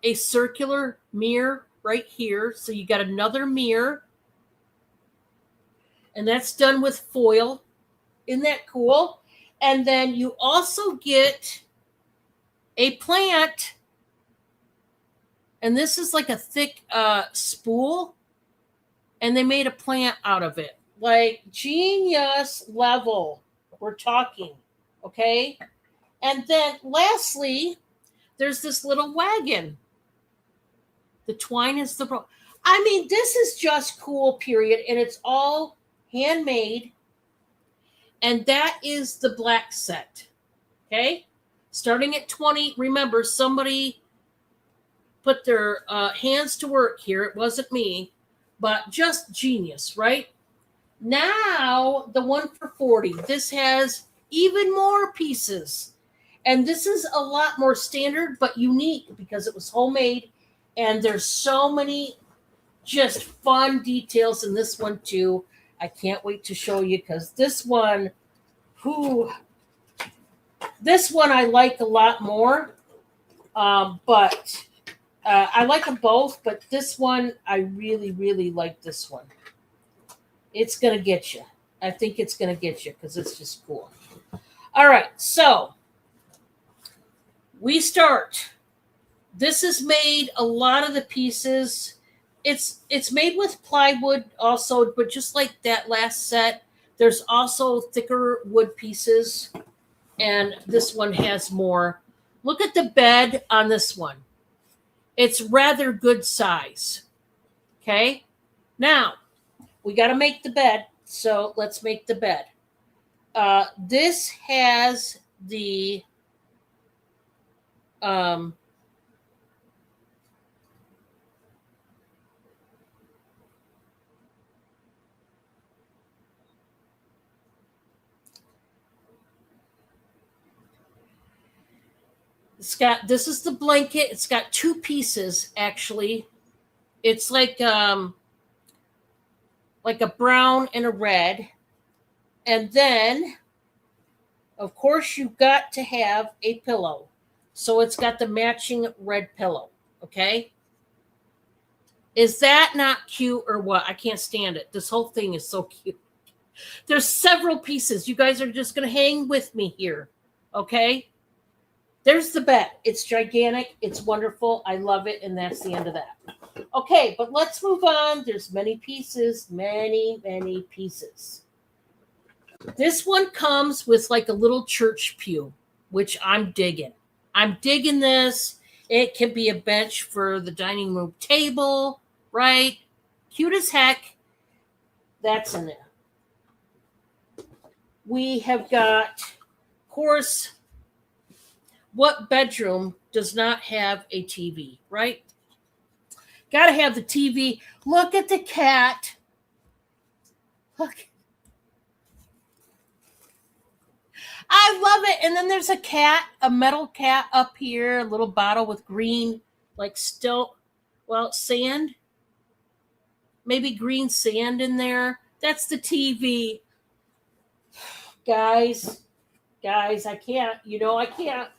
a circular mirror right here. So you got another mirror. And that's done with foil. Isn't that cool? And then you also get a plant. And this is like a thick spool. And they made a plant out of it. Like genius level. We're talking. Okay? And then lastly, there's this little wagon. The twine is the... I mean, this is just cool, period. And it's all handmade. And that is the black set. Okay? Starting at 20. Remember, somebody put their hands to work here. It wasn't me, but just genius, right? Now, the one for 40. This has even more pieces. And this is a lot more standard, but unique because it was homemade. And there's so many just fun details in this one, too. I can't wait to show you because this one, this one I like a lot more. But I like them both, but this one, I really, really like this one. It's going to get you. I think it's going to get you because it's just cool. All right, so we start. This is made, a lot of the pieces, it's made with plywood also, but just like that last set, there's also thicker wood pieces, and this one has more. Look at the bed on this one. It's rather good size. Okay? Now, we got to make the bed, so let's make the bed. This has the this is the blanket. It's got two pieces actually. It's like a brown and a red. And then of course you've got to have a pillow. So it's got the matching red pillow, okay? Is that not cute or what? I can't stand it. This whole thing is so cute. There's several pieces. You guys are just going to hang with me here, okay? There's the bed. It's gigantic. It's wonderful. I love it. And that's the end of that. Okay, but let's move on. There's many pieces, many, many pieces. This one comes with like a little church pew, which I'm digging. I'm digging this. It can be a bench for the dining room table, right? Cute as heck. That's in there. We have got, of course, what bedroom does not have a TV, right? Got to have the TV. Look at the cat. Look. I love it. And then there's a cat, a metal cat up here, a little bottle with green, like sand. Maybe green sand in there. That's the TV. Guys, I can't. I can't.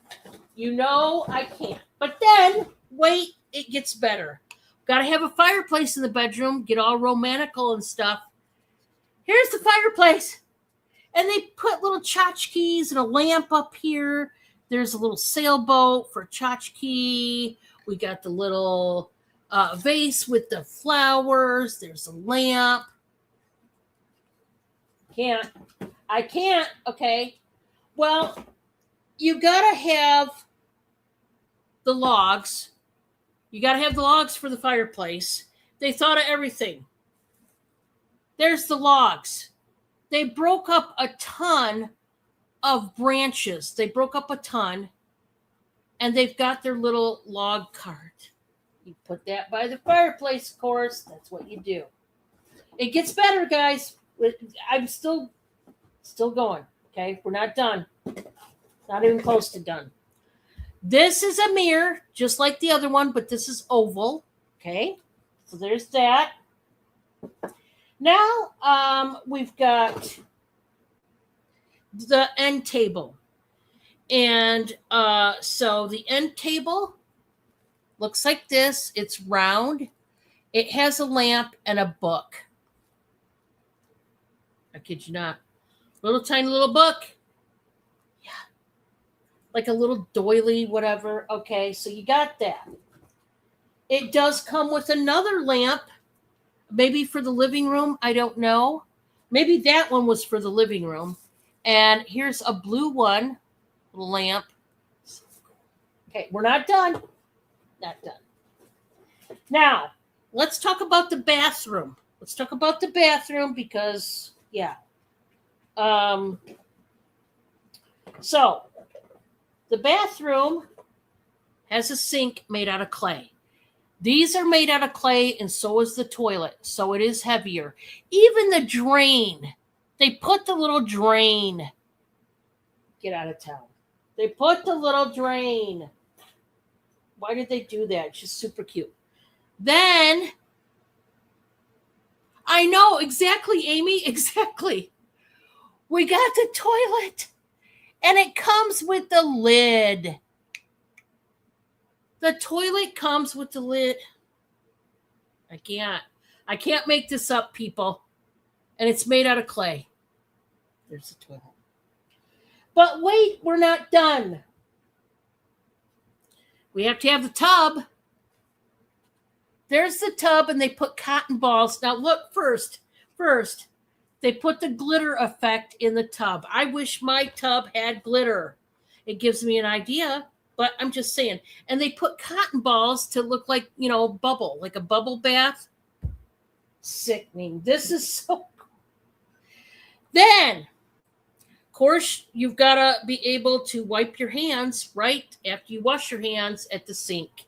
I can't. But then, wait, it gets better. Got to have a fireplace in the bedroom, get all romantical and stuff. Here's the fireplace. And they put little tchotchkes and a lamp up here. There's a little sailboat for tchotchke. We got the little vase with the flowers. There's a lamp. I can't. Okay. Well, you got to have the logs. You got to have the logs for the fireplace. They thought of everything. There's the logs. They broke up a ton of branches. They broke up a ton, and they've got their little log cart. You put that by the fireplace, of course. That's what you do. It gets better, guys. I'm still going, okay? We're not done. Not even close to done. This is a mirror, just like the other one, but this is oval, okay? So there's that. Now we've got the end table. And so the end table looks like this. It's round. It has a lamp and a book. I kid you not. Little tiny little book. Yeah. Like a little doily, whatever. Okay, so you got that. It does come with another lamp. Maybe for the living room. I don't know. Maybe that one was for the living room. And here's a blue one. Little lamp. Okay, we're not done. Not done. Now, let's talk about the bathroom. Let's talk about the bathroom because, yeah. Um, so the bathroom has a sink made out of clay. These are made out of clay, and so is the toilet. So it is heavier. Even the drain, they put the little drain. Get out of town. They put the little drain. Why did they do that? It's just super cute. Then, I know, exactly, Amy, exactly. We got the toilet, and it comes with the lid. The toilet comes with the lid. I can't make this up, people. And it's made out of clay. There's the toilet. But wait, we're not done. We have to have the tub. There's the tub, and they put cotton balls. Now look, first, they put the glitter effect in the tub. I wish my tub had glitter. It gives me an idea, but I'm just saying. And they put cotton balls to look like, bubble, like a bubble bath. Sickening. This is so cool. Then, of course, you've got to be able to wipe your hands, right? After you wash your hands at the sink.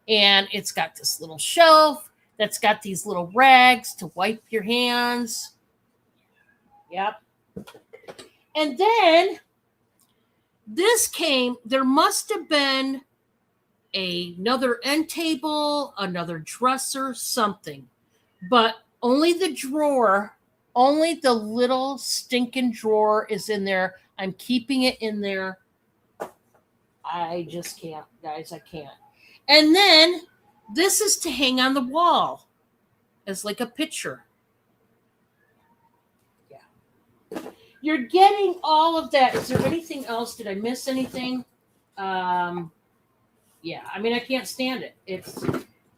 And it's got this little shelf that's got these little rags to wipe your hands. Yep. And then there must have been another end table, another dresser, something. But only the little stinking drawer is in there. I'm keeping it in there. I just can't, guys, I can't. And then this is to hang on the wall as like a picture. Yeah. You're getting all of that. Is there anything else? Did I miss anything? Yeah, I mean, I can't stand it.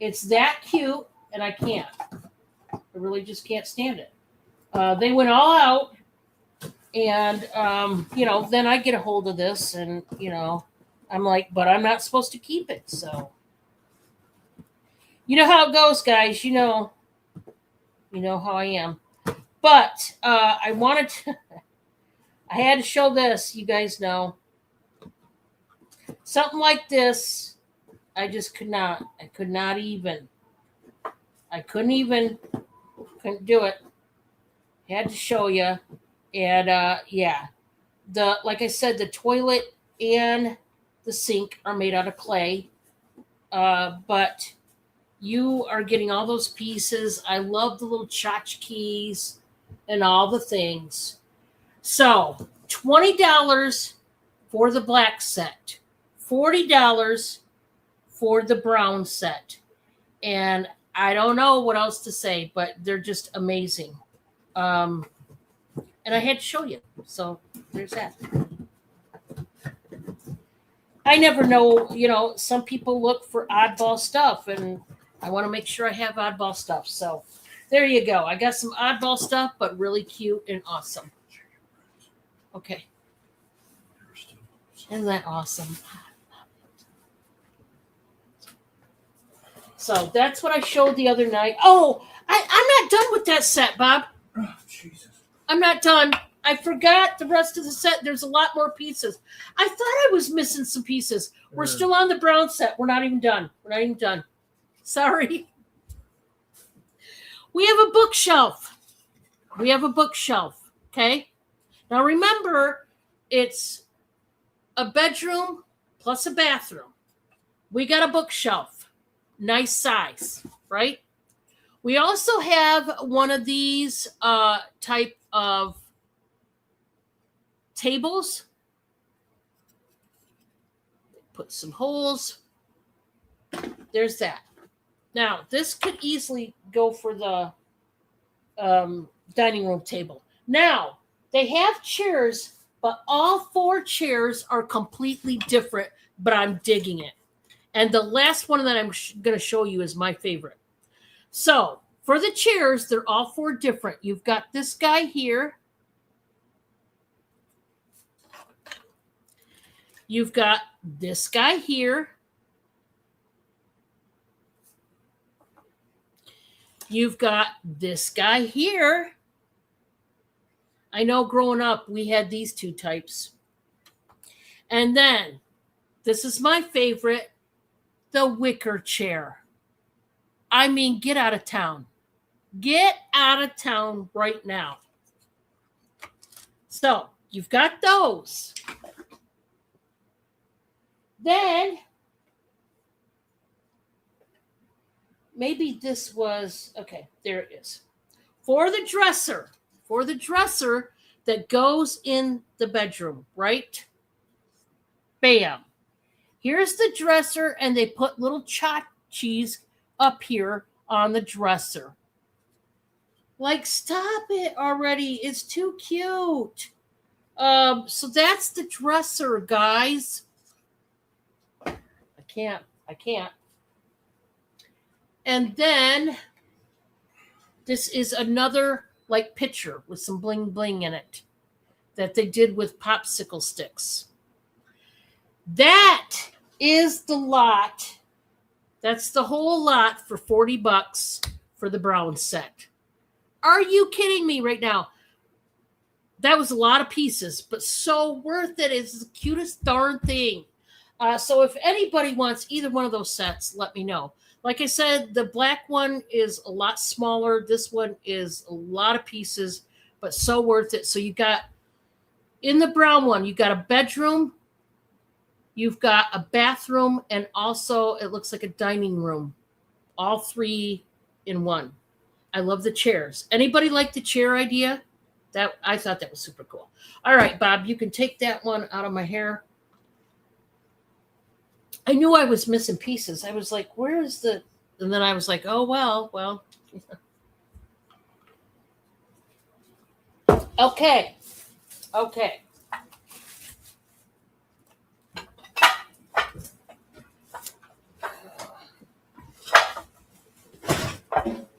It's that cute, and I can't. I really just can't stand it. They went all out, and, then I get a hold of this, and, I'm like, but I'm not supposed to keep it, so. You know how it goes, guys. You know how I am. But I wanted to, I had to show this. You guys know. Something like this, I just could not. I could not even. I couldn't do it. Had to show you. And yeah. Like I said, the toilet and the sink are made out of clay. But you are getting all those pieces. I love the little tchotchkes and all the things. So $20 for the black set, $40 for the brown set. And I don't know what else to say, but they're just amazing. And I had to show you. So there's that. I never know, some people look for oddball stuff, and I want to make sure I have oddball stuff. So there you go. I got some oddball stuff, but really cute and awesome. Okay. Isn't that awesome? So that's what I showed the other night. Oh, I'm not done with that set, Bob. Oh, Jesus. I'm not done. I forgot the rest of the set. There's a lot more pieces. I thought I was missing some pieces. We're still on the brown set. We're not even done. Sorry. We have a bookshelf. Okay. Now remember, it's a bedroom plus a bathroom. We got a bookshelf. Nice size, right? We also have one of these type of tables. Put some holes. There's that. Now, this could easily go for the dining room table. Now, they have chairs, but all 4 chairs are completely different, but I'm digging it. And the last one that I'm going to show you is my favorite. So, for the chairs, they're all 4 different. You've got this guy here. You've got this guy here. You've got this guy here. I know growing up we had these two types. And then, this is my favorite, the wicker chair. I mean, get out of town. Get out of town right now. So, you've got those. Then, maybe this was, okay, there it is. For the dresser that goes in the bedroom, right? Bam. Here's the dresser, and they put little tchotchkes up here on the dresser. Like, stop it already. It's too cute. So that's the dresser, guys. I can't. And then this is another like picture with some bling bling in it that they did with popsicle sticks. That is the lot. That's the whole lot for $40 for the brown set. Are you kidding me right now? That was a lot of pieces, but so worth it. It's the cutest darn thing. So if anybody wants either one of those sets, let me know. Like I said, the black one is a lot smaller. This one is a lot of pieces, but so worth it. So you got, in the brown one, you got a bedroom, you've got a bathroom, and also it looks like a dining room. All three in one. I love the chairs. Anybody like the chair idea? That I thought that was super cool. All right, Bob, you can take that one out of my hair. I knew I was missing pieces. I was like, where is the... And then I was like, oh, well. Okay.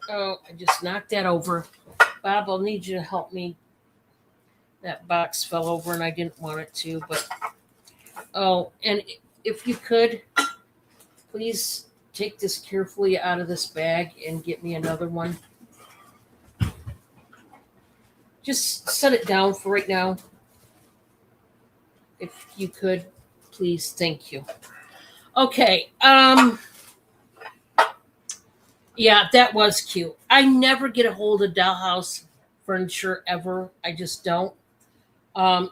Oh, I just knocked that over. Bob, I'll need you to help me. That box fell over and I didn't want it to, but... Oh, and if you could, please take this carefully out of this bag and get me another one. Just set it down for right now. If you could, please. Thank you. Okay. Yeah, that was cute. I never get a hold of Dollhouse furniture ever. I just don't.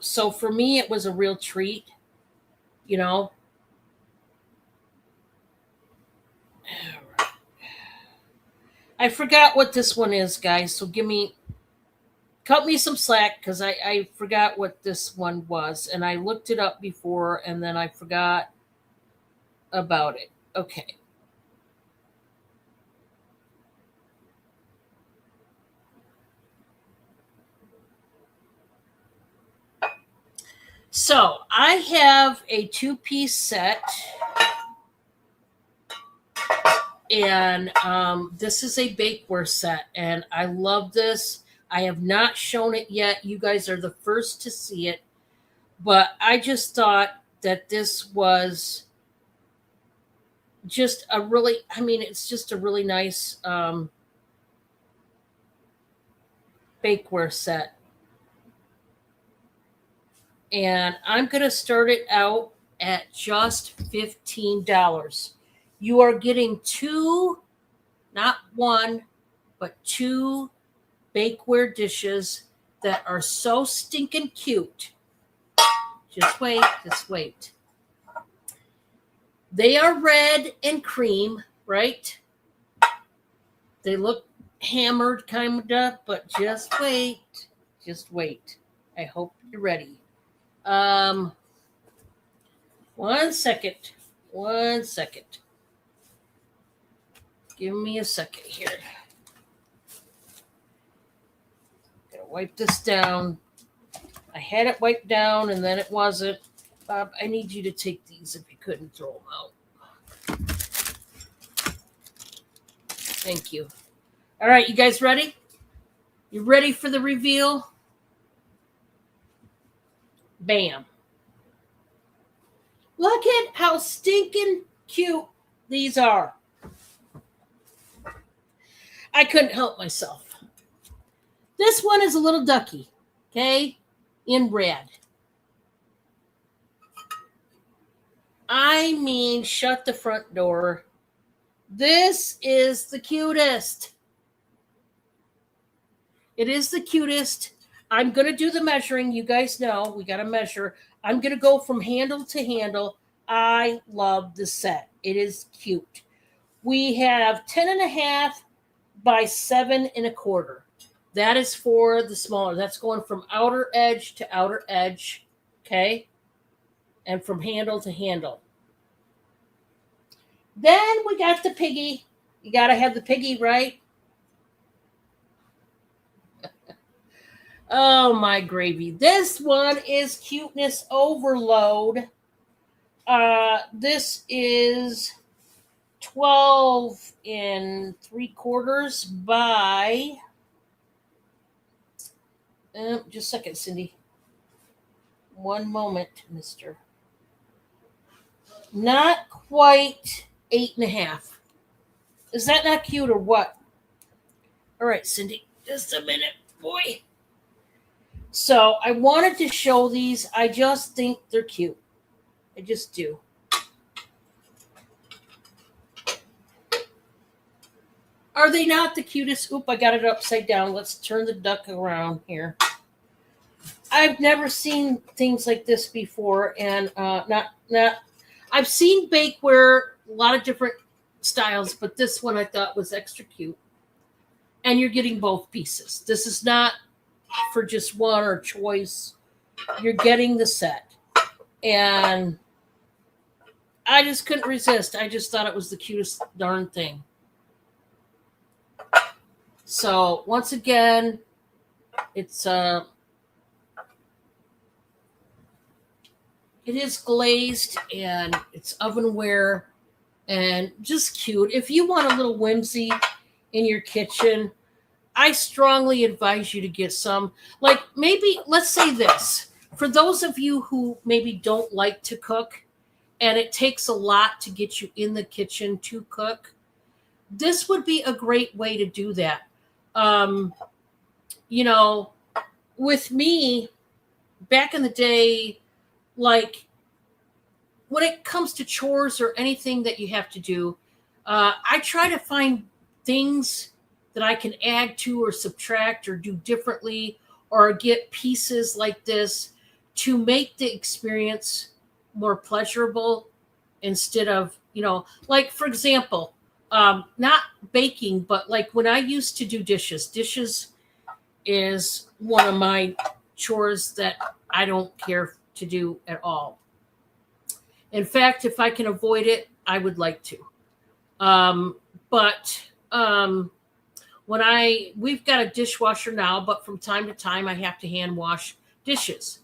So for me, it was a real treat. You know. I forgot what this one is, guys. So cut me some slack because I forgot what this one was. And I looked it up before and then I forgot about it. Okay. So I have a 2-piece set. And this is a bakeware set. And I love this. I have not shown it yet. You guys are the first to see it. But I just thought that this was just a really, it's just a really nice bakeware set. And I'm going to start it out at just $15. You are getting 2, not 1, but 2 bakeware dishes that are so stinking cute. Just wait. They are red and cream, right? They look hammered kind of, but just wait. I hope you're ready. 1 second. Give me a second here. Gotta wipe this down. I had it wiped down and then it wasn't. Bob, I need you to take these if you couldn't throw them out. Thank you. All right, you guys ready? You ready for the reveal? Bam. Look at how stinking cute these are. I couldn't help myself. This one is a little ducky. Okay, in red. I mean, shut the front door. This is the cutest. It is the cutest. I'm going to do the measuring. You guys know we got to measure. I'm going to go from handle to handle. I love the set. It is cute. We have 10.5 by 7.25. That is for the smaller. That's going from outer edge to outer edge. Okay. And from handle to handle. Then we got the piggy. You got to have the piggy, right? Oh, my gravy. This one is cuteness overload. This is 12.75 by. Just a second, Cindy. One moment, mister. Not quite 8.5. Is that not cute or what? All right, Cindy. Just a minute, boy. So I wanted to show these. I just think they're cute. I just do. Are they not the cutest? Oop, I got it upside down. Let's turn the duck around here. I've never seen things like this before, and not. I've seen bakeware, a lot of different styles, but this one I thought was extra cute. And you're getting both pieces. This is not for just one or choice. You're getting the set. And I just couldn't resist. I just thought it was the cutest darn thing. So once again, it's it is glazed and it's ovenware and just cute. If you want a little whimsy in your kitchen, I strongly advise you to get some. Like maybe, let's say this. For those of you who maybe don't like to cook and it takes a lot to get you in the kitchen to cook, this would be a great way to do that. You know, with me, back in the day, like when it comes to chores or anything that you have to do, I try to find things that I can add to or subtract or do differently or get pieces like this to make the experience more pleasurable instead of, you know, like for example, not baking, but like when I used to do dishes is one of my chores that I don't care to do at all. In fact, if I can avoid it, I would like to. But we've got a dishwasher now, but from time to time I have to hand wash dishes.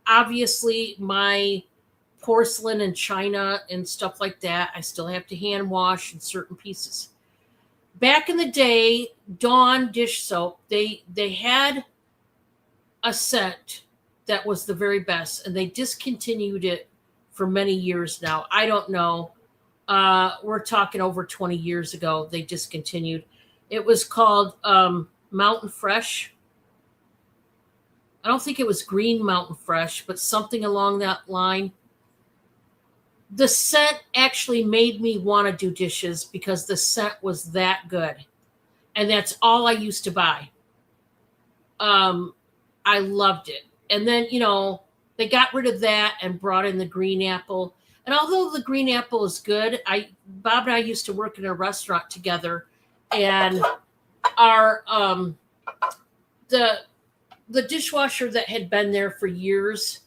Obviously, my porcelain and china and stuff like that, I still have to hand wash in certain pieces. Back in the day, Dawn dish soap, they had a set that was the very best, and they discontinued it for many years now. I don't know. We're talking over 20 years ago, they discontinued. It was called Mountain Fresh. I don't think it was Green Mountain Fresh, but something along that line. The scent actually made me want to do dishes because the scent was that good. And that's all I used to buy. I loved it. And then, you know, they got rid of that and brought in the green apple. And although the green apple is good, Bob and I used to work in a restaurant together, and our the dishwasher that had been there for years,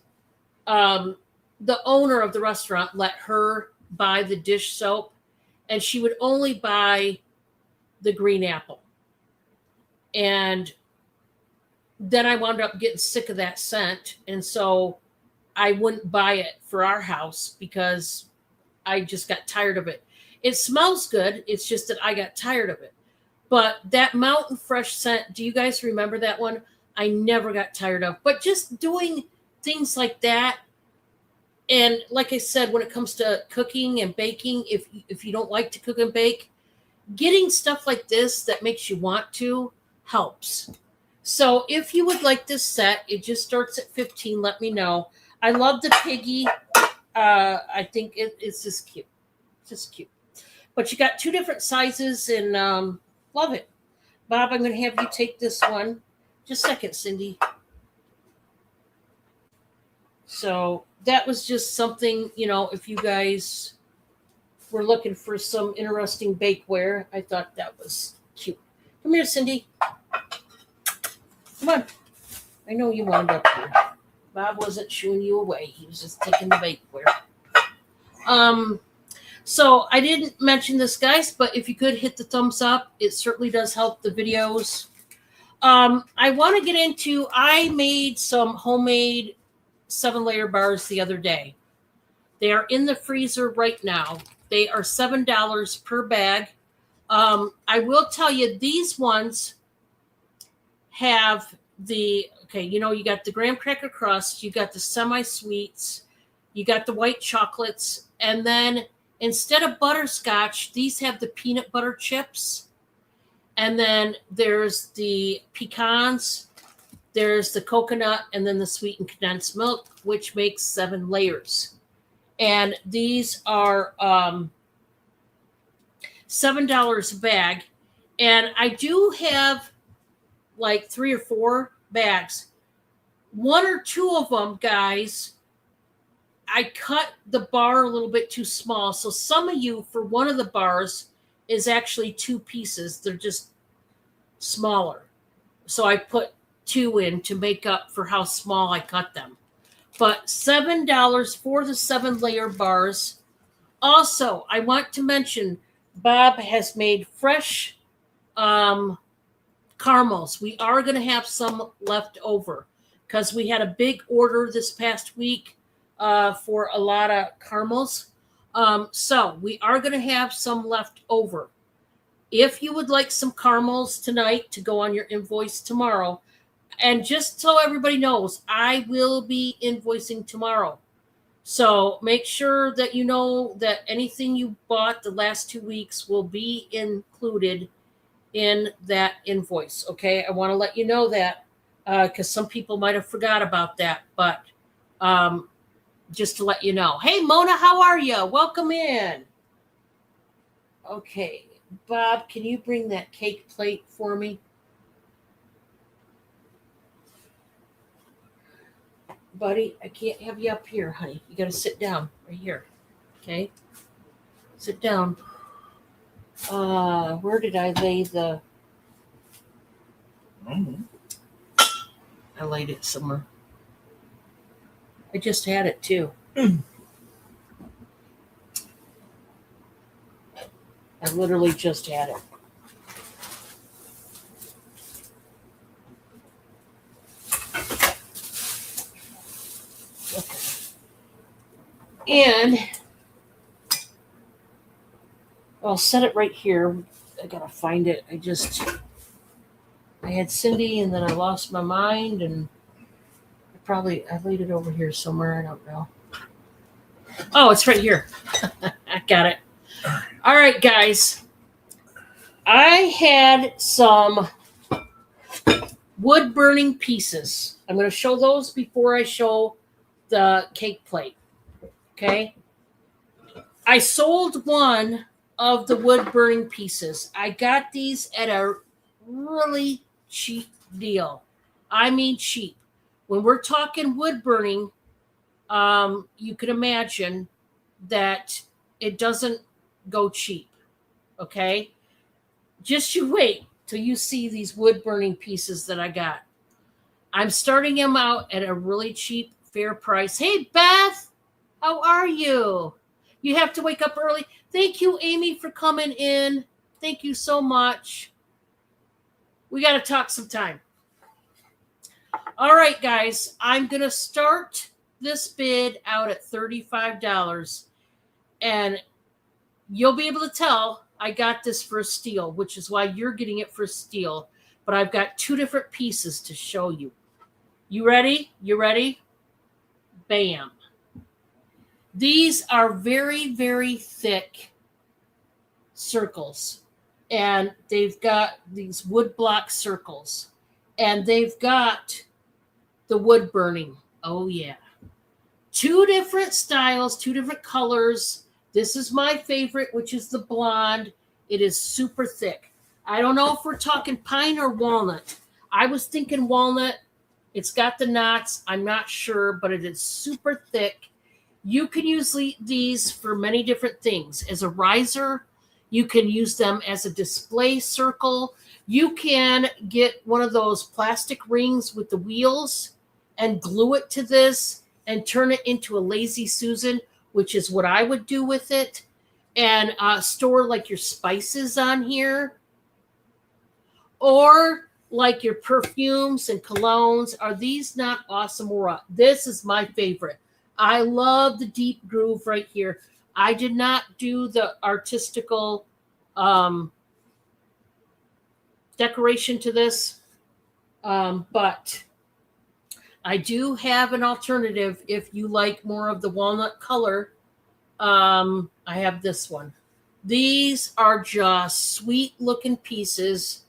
the owner of the restaurant let her buy the dish soap, and she would only buy the green apple. And then I wound up getting sick of that scent, and so I wouldn't buy it for our house because I just got tired of it. It smells good. It's just that I got tired of it. But that Mountain Fresh scent, do you guys remember that one? I never got tired of. But just doing things like that, and like I said, when it comes to cooking and baking, if you don't like to cook and bake, getting stuff like this that makes you want to helps. So if you would like this set, it just starts at 15. Let me know. I love the piggy. I think it's just cute. Just cute. But you got two different sizes and love it. Bob, I'm going to have you take this one. Just a second, Cindy. So that was just something, if you guys were looking for some interesting bakeware, I thought that was cute. Come here, Cindy. Come on. I know you wound up here. Bob wasn't shooing you away. He was just taking the bakeware. So I didn't mention this, guys, but if you could hit the thumbs up, it certainly does help the videos. I want to get into, I made some homemade 7-layer bars the other day. They are in the freezer right now. They are $7 per bag. I will tell you, these ones have you got the graham cracker crust, you got the semi-sweets, you got the white chocolates, and then instead of butterscotch, these have the peanut butter chips. And then there's the pecans, there's the coconut, and then the sweetened condensed milk, which makes 7 layers. And these are $7 a bag. And I do have like 3 or 4 bags. 1 or 2 of them, guys, I cut the bar a little bit too small. So some of you, for one of the bars, is actually 2 pieces. They're just smaller. So I put 2 in to make up for how small I cut them. But $7 for the 7-layer bars. Also, I want to mention Bob has made fresh caramels. We are going to have some left over because we had a big order this past week for a lot of caramels. So we are going to have some left over. If you would like some caramels tonight to go on your invoice tomorrow, and just so everybody knows, I will be invoicing tomorrow. So make sure that you know that anything you bought the last 2 weeks will be included in that invoice. Okay, I want to let you know that because some people might have forgot about that, but just to let you know. Hey, Mona, how are you? Welcome in. Okay, Bob, can you bring that cake plate for me? Buddy, I can't have you up here, honey. You got to sit down right here. Okay? Sit down. Where did I lay the... I laid it somewhere. I just had it too. I literally just had it. Okay. And I'll set it right here. I gotta find it. I had Cindy and then I lost my mind and I laid it over here somewhere. I don't know. Oh, it's right here. I got it. All right, guys. I had some wood burning pieces. I'm going to show those before I show the cake plate. Okay. I sold one of the wood burning pieces. I got these at a really cheap deal. I mean cheap. When we're talking wood burning, you can imagine that it doesn't go cheap. Okay? Just you wait till you see these wood burning pieces that I got. I'm starting them out at a really cheap, fair price. Hey, Beth, how are you? You have to wake up early. Thank you, Amy, for coming in. Thank you so much. We got to talk sometime. All right, guys, I'm going to start this bid out at $35. And you'll be able to tell I got this for a steal, which is why you're getting it for a steal. But I've got 2 different pieces to show you. You ready? You ready? Bam. These are very, very thick circles. And they've got these wood block circles. And they've got the wood burning. Oh, yeah. 2 different styles, 2 different colors. This is my favorite, which is the blonde. It is super thick. I don't know if we're talking pine or walnut. I was thinking walnut. It's got the knots. I'm not sure, but it is super thick. You can use these for many different things. As a riser, you can use them as a display circle. You can get one of those plastic rings with the wheels and glue it to this and turn it into a Lazy Susan, which is what I would do with it, and store like your spices on here, or like your perfumes and colognes. Are these not awesome? This is my favorite. I love the deep groove right here. I did not do the artistical decoration to this, but I do have an alternative if you like more of the walnut color. I have this one. These are just sweet looking pieces,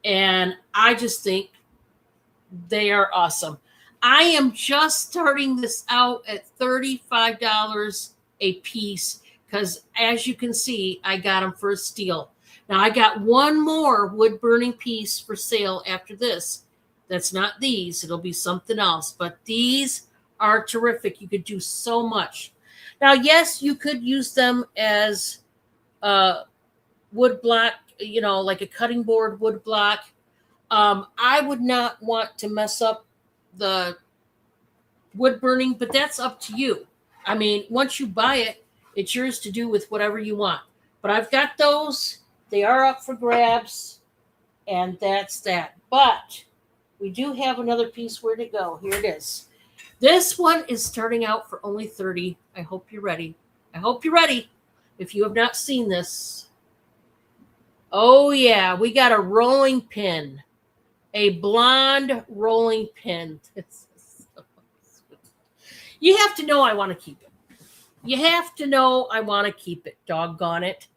and I just think they are awesome. I am just starting this out at $35 a piece because, as you can see, I got them for a steal. Now, I got one more wood burning piece for sale after this. That's not these. It'll be something else. But these are terrific. You could do so much. Now, yes, you could use them as wood block, like a cutting board wood block. I would not want to mess up the wood burning, but that's up to you. I mean, once you buy it, it's yours to do with whatever you want. But I've got those. They are up for grabs, and that's that. But we do have another piece. Where'd it go? Here it is. This one is starting out for only $30. I hope you're ready. If you have not seen this. Oh, yeah. We got a rolling pin. A blonde rolling pin. This is so sweet. You have to know I want to keep it. Doggone it.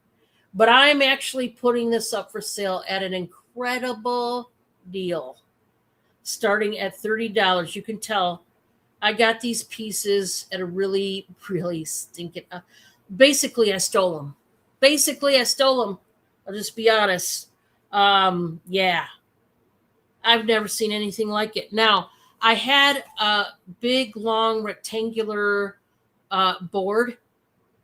But I'm actually putting this up for sale at an incredible deal. Starting at $30. You can tell I got these pieces at a really, really stinking. Basically, I stole them. I'll just be honest. Yeah. I've never seen anything like it. Now, I had a big, long, rectangular board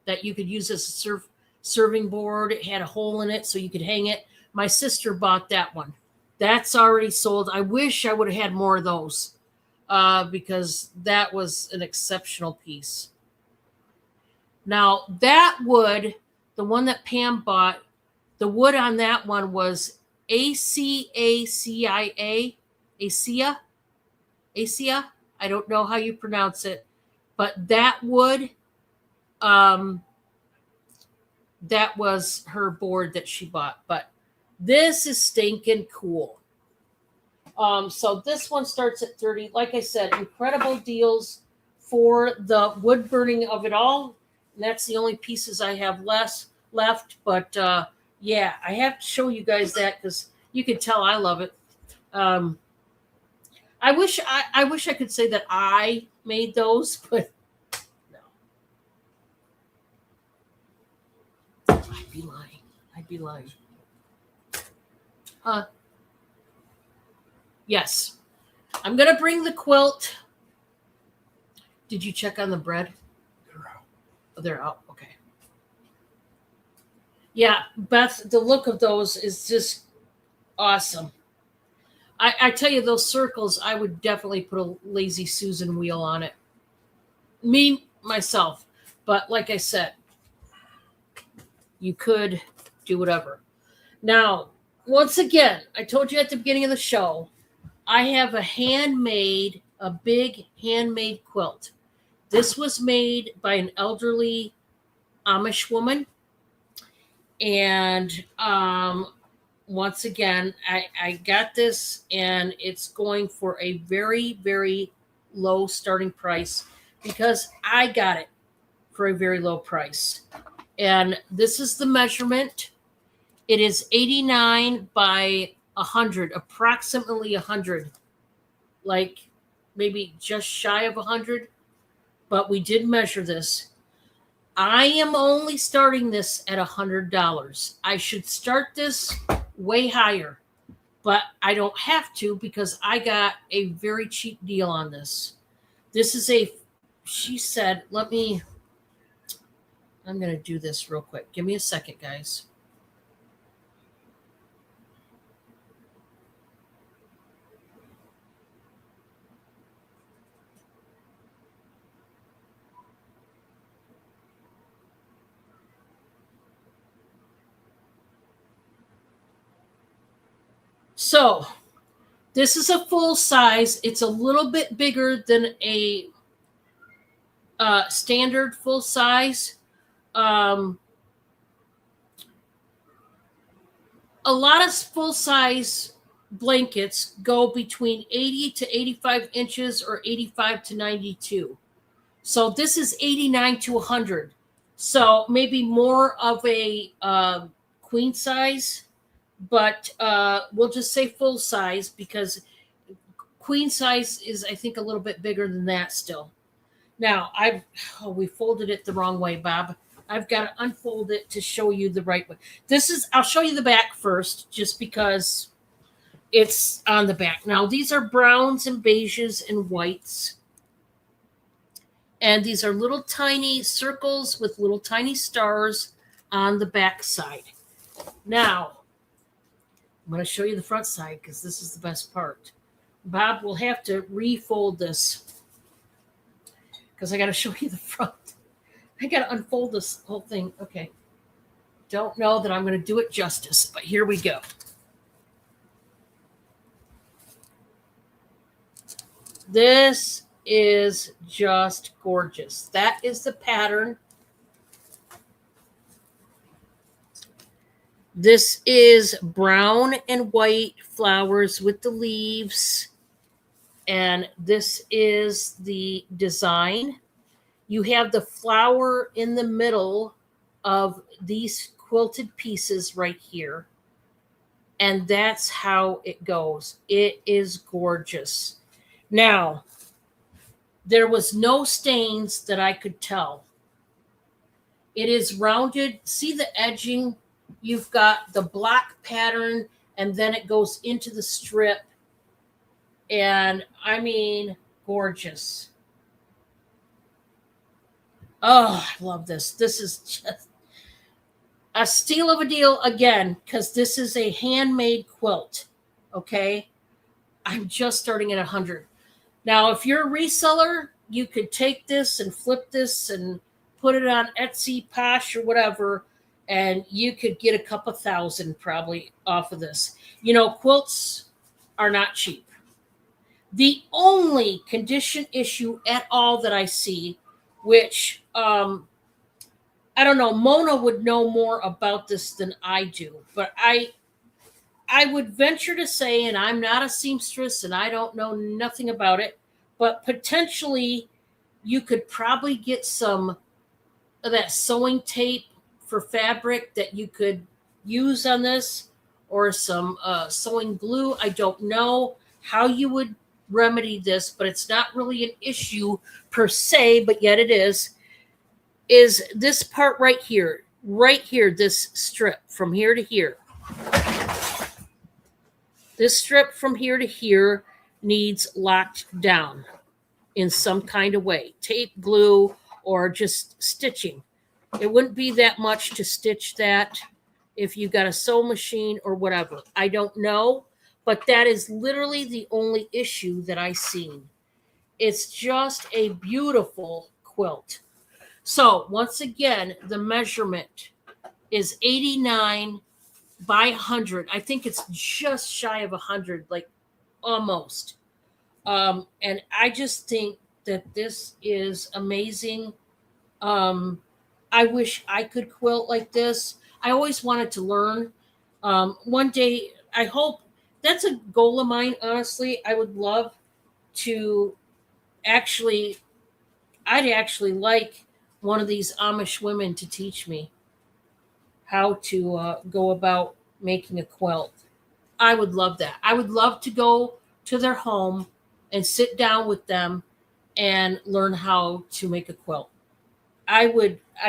that you could use as a serving board. It had a hole in it so you could hang it. My sister bought that one. That's already sold. I wish I would have had more of those because that was an exceptional piece. Now, that wood, the one that Pam bought, the wood on that one was ACACIA. I don't know how you pronounce it, but that wood, that was her board that she bought. But this is stinking cool. So this one starts at $30. Like I said, incredible deals for the wood burning of it all. And that's the only pieces I have left. But yeah, I have to show you guys that because you can tell I love it. I wish I could say that I made those, but no. I'd be lying. Yes. I'm going to bring the quilt. Did you check on the bread? They're out. Oh, they're out. Okay. Yeah, Beth, the look of those is just awesome. I tell you, those circles, I would definitely put a Lazy Susan wheel on it. Me, myself. But like I said, you could do whatever. Now, once again, I told you at the beginning of the show, I have a big handmade quilt. This was made by an elderly Amish woman. And once again, I got this, and it's going for a very, very low starting price because I got it for a very low price. And this is the measurement. It is 89 by 100, approximately 100, like maybe just shy of 100, but we did measure this. I am only starting this at $100. I should start this way higher, but I don't have to because I got a very cheap deal on this. This is she said, I'm going to do this real quick. Give me a second, guys. So, this is a full size. It's a little bit bigger than a standard full size. A lot of full size blankets go between 80 to 85 inches or 85 to 92. So this is 89 to 100. So maybe more of a queen size, but we'll just say full size because queen size is, I think, a little bit bigger than that still. Now, we folded it the wrong way, Bob. I've got to unfold it to show you the right way. I'll show you the back first, just because it's on the back. Now, these are browns and beiges and whites. And these are little tiny circles with little tiny stars on the back side. Now, I'm going to show you the front side because this is the best part. Bob will have to refold this because I got to show you the front. I got to unfold this whole thing. Okay. Don't know that I'm going to do it justice, but here we go. This is just gorgeous. That is the pattern. This is brown and white flowers with the leaves. And this is the design. You have the flower in the middle of these quilted pieces right here. And that's how it goes. It is gorgeous. Now, there was no stains that I could tell. It is rounded. See the edging? You've got the block pattern, and then it goes into the strip. And I mean, gorgeous. Oh, I love this. This is just a steal of a deal again, because this is a handmade quilt. Okay. I'm just starting at 100. Now, if you're a reseller, you could take this and flip this and put it on Etsy, Posh, or whatever, and you could get a couple thousand probably off of this. You know, quilts are not cheap. The only condition issue at all that I see, which I don't know, Mona would know more about this than I do, but I would venture to say, and I'm not a seamstress and I don't know nothing about it, but potentially you could probably get some of that sewing tape for fabric that you could use on this, or some sewing glue. I don't know how you would remedy this, but it's not really an issue per se, but yet it is this part right here, this strip from here to here. This strip from here to here needs locked down in some kind of way. Tape, glue, or just stitching. It wouldn't be that much to stitch that if you got a sewing machine or whatever. I don't know, but that is literally the only issue that I seen. It's just a beautiful quilt. So once again, the measurement is 89 by 100. I think it's just shy of 100, like almost. And I just think that this is amazing. I wish I could quilt like this. I always wanted to learn. One day, I hope that's a goal of mine, honestly. I would love to I'd actually like one of these Amish women to teach me how to go about making a quilt. I would love that. I would love to go to their home and sit down with them and learn how to make a quilt. I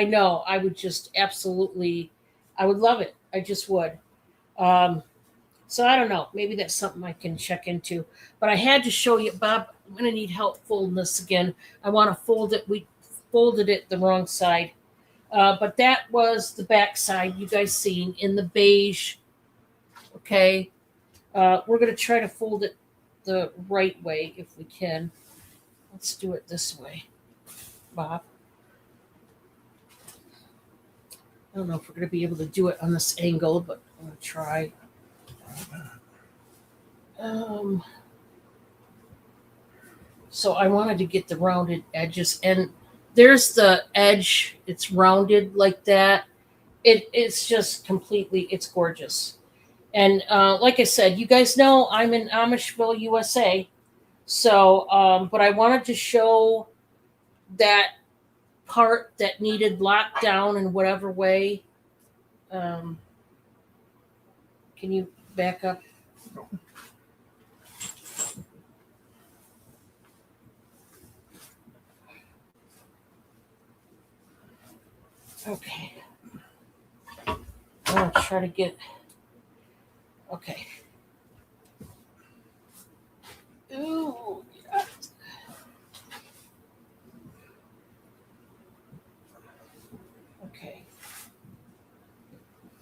know, I would just absolutely, I would love it. I just would. Um, so I don't know. Maybe that's something I can check into. But I had to show you, Bob. I'm gonna need help folding this again. I want to fold it. We folded it the wrong side. But that was the back side. You guys seen in the beige. Okay. We're gonna try to fold it the right way if we can. Let's do it this way, Bob. I don't know if we're gonna be able to do it on this angle, but I'm gonna try. Um, so I wanted to get the rounded edges, and there's the edge. It's rounded like that. It's just completely. It's gorgeous. And like I said, you guys know I'm in Amishville, USA. So, but I wanted to show that part that needed lockdown in whatever way. Um, can you back up? Okay. I'm gonna try to get. Okay. Ooh. Yeah. Okay.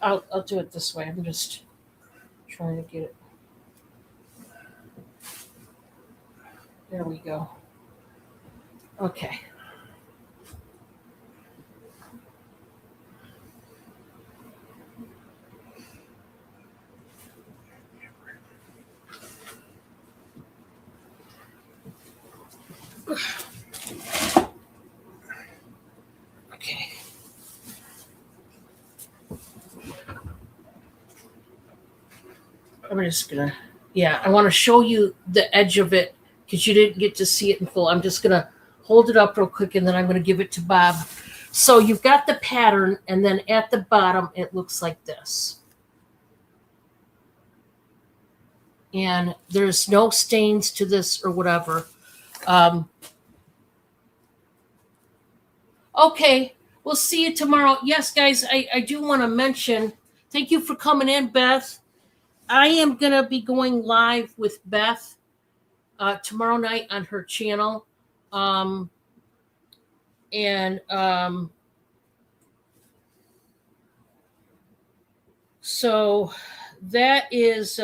I'll do it this way. I'm just trying to get it. There we go. Okay. Okay. I'm just gonna, yeah, I want to show you the edge of it because you didn't get to see it in full. I'm just gonna hold it up real quick and then I'm gonna give it to Bob. So you've got the pattern, and then at the bottom it looks like this. And there's no stains to this or whatever. Um, okay, we'll see you tomorrow. Yes, guys, I do want to mention, thank you for coming in, Beth. I am going to be going live with Beth tomorrow night on her channel. And so that is.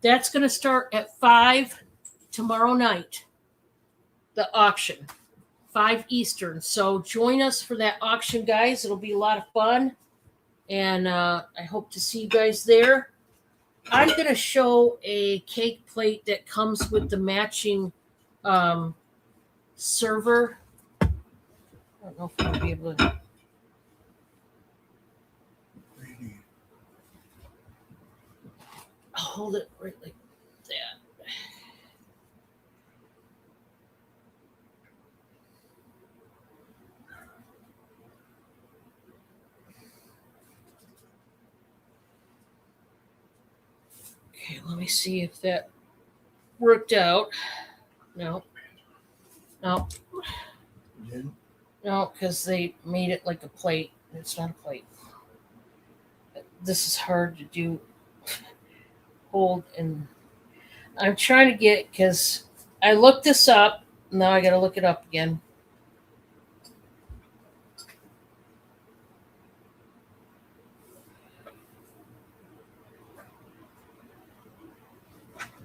That's going to start at 5 tomorrow night, the auction, 5 Eastern. So join us for that auction, guys. It'll be a lot of fun. And I hope to see you guys there. I'm going to show a cake plate that comes with the matching server. I don't know if I'll be able to. I'll hold it right like that. Okay, let me see if that worked out. No. No. You didn't? No, because they made it like a plate. It's not a plate. This is hard to do. Hold, and I'm trying to get, because I looked this up. Now I got to look it up again.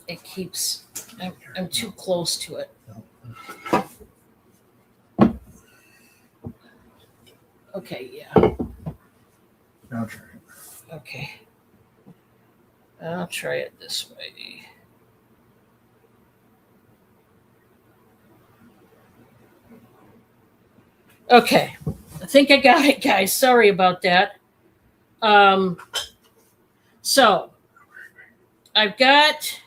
It keeps. I'm too close to it. Okay, yeah. Now try it. Okay. I'll try it this way. Okay. I think I got it, guys. Sorry about that. So I've got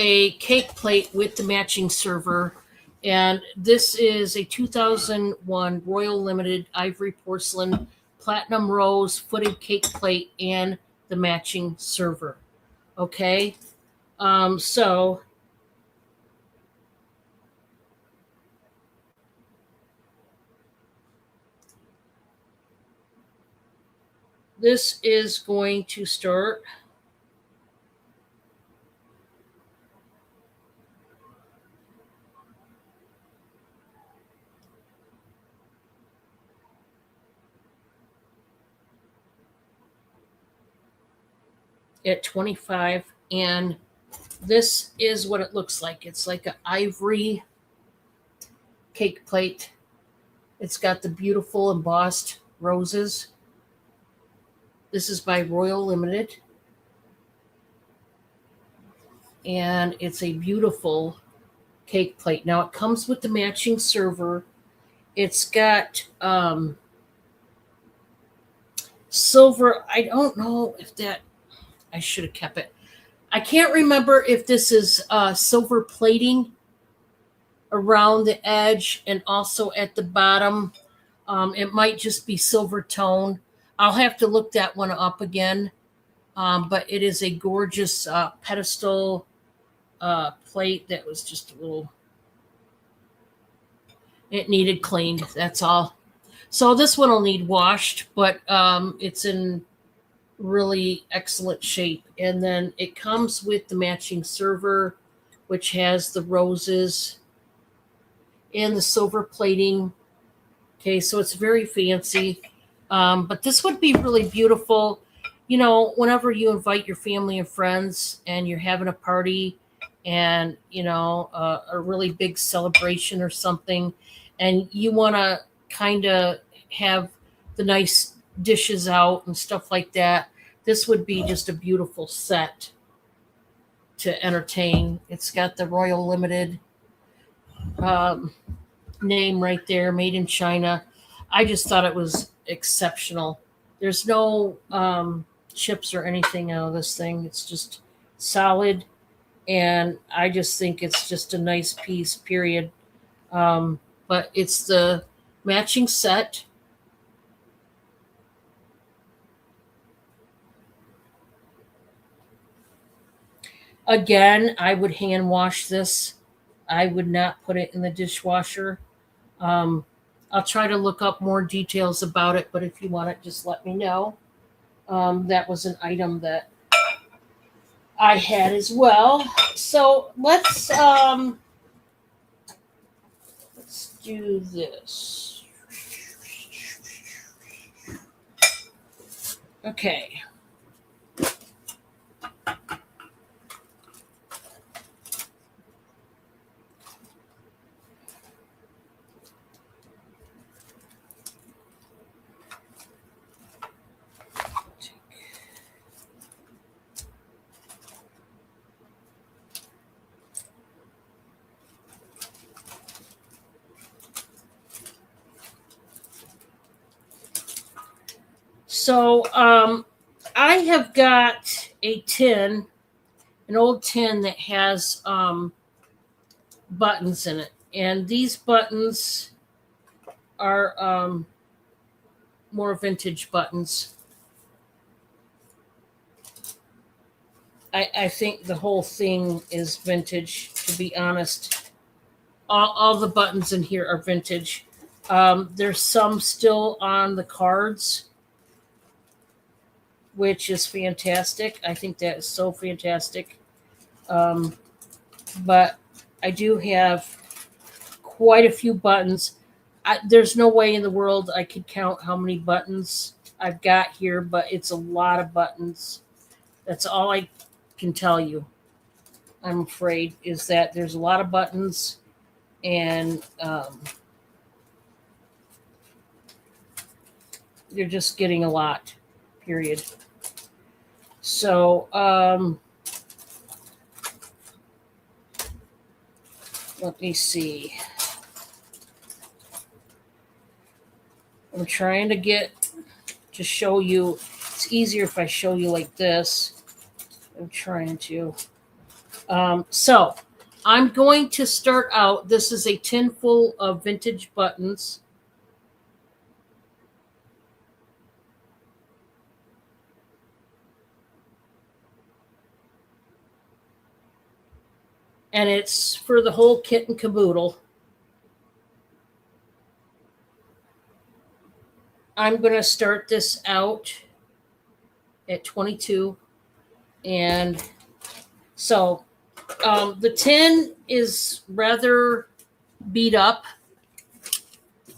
a cake plate with the matching server. And this is a 2001 Royal Limited Ivory Porcelain Platinum Rose footed cake plate and the matching server. Okay. So this is going to start at 25, and this is what it looks like. It's like an ivory cake plate. It's got the beautiful embossed roses. This is by Royal Limited, and it's a beautiful cake plate. Now it comes with the matching server. It's got silver. I don't know if that, I should have kept it. I can't remember if this is silver plating around the edge and also at the bottom. It might just be silver tone. I'll have to look that one up again. But it is a gorgeous pedestal plate that was just a little, it needed cleaned. That's all. So this one will need washed, but it's in really excellent shape. And then it comes with the matching server, which has the roses and the silver plating. Okay, so it's very fancy. But this would be really beautiful, you know, whenever you invite your family and friends and you're having a party and, you know, a really big celebration or something, and you want to kind of have the nice dishes out and stuff like that. This would be just a beautiful set to entertain. It's got the Royal Limited name right there, made in China. I just thought it was exceptional. There's no chips or anything out of this thing. It's just solid, and I just think it's just a nice piece, period. But it's the matching set. Again, I would hand wash this. I would not put it in the dishwasher. Um, I'll try to look up more details about it, but if you want it, just let me know. That was an item that I had as well. So let's do this. Okay. So I have got a tin, an old tin that has buttons in it, and these buttons are more vintage buttons. I think the whole thing is vintage, to be honest. All the buttons in here are vintage. There's some still on the cards, which is fantastic. I think that is so fantastic. But I do have quite a few buttons. There's no way in the world I could count how many buttons I've got here, but it's a lot of buttons. That's all I can tell you, I'm afraid, is that there's a lot of buttons, and you're just getting a lot, period. So let me see. I'm trying to show you. It's easier if I show you like this. I'm trying to. So I'm going to start out. This is a tin full of vintage buttons. And it's for the whole kit and caboodle. I'm going to start this out at 22. And so the tin is rather beat up.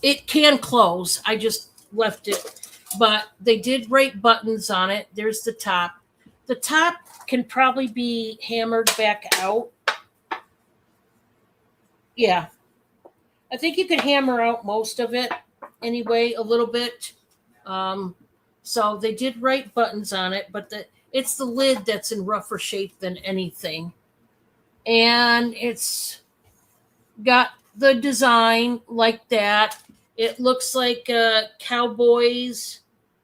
It can close. I just left it. But they did write buttons on it. There's the top. The top can probably be hammered back out. Yeah. I think you could hammer out most of it anyway, a little bit. So they did write buttons on it, but it's the lid that's in rougher shape than anything. And it's got the design like that. It looks like cowboys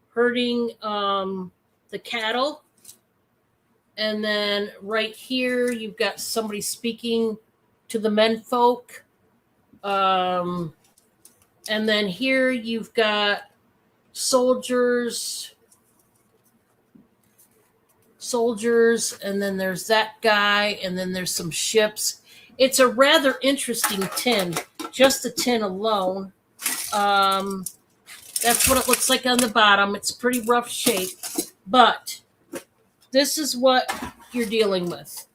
herding the cattle. And then right here, you've got somebody speaking to the menfolk. And then here you've got soldiers, and then there's that guy, and then there's some ships. It's a rather interesting tin, just the tin alone. That's what it looks like on the bottom. It's pretty rough shape, but this is what you're dealing with.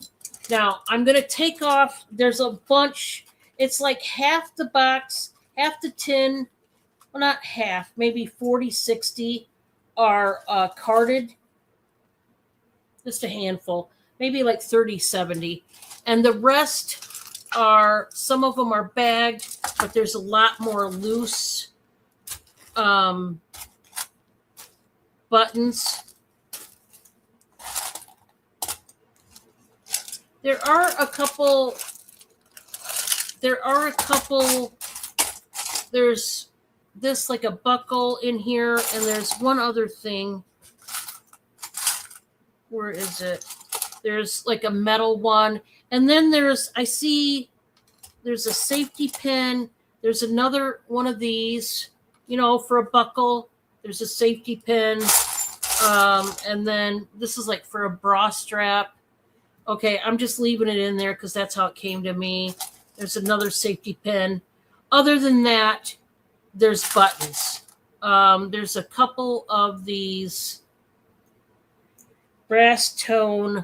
Now, I'm going to take off. There's a bunch. It's like half the box, half the tin. Well, not half, maybe 40, 60 are carded. Just a handful, maybe like 30, 70. And the rest are, some of them are bagged, but there's a lot more loose buttons. There are a couple, there's this like a buckle in here, and there's one other thing. Where is it? There's like a metal one. And then there's a safety pin. There's another one of these, for a buckle. There's a safety pin. And then this is like for a bra strap. Okay, I'm just leaving it in there because that's how it came to me. There's another safety pin. Other than that, there's buttons. There's a couple of these brass tone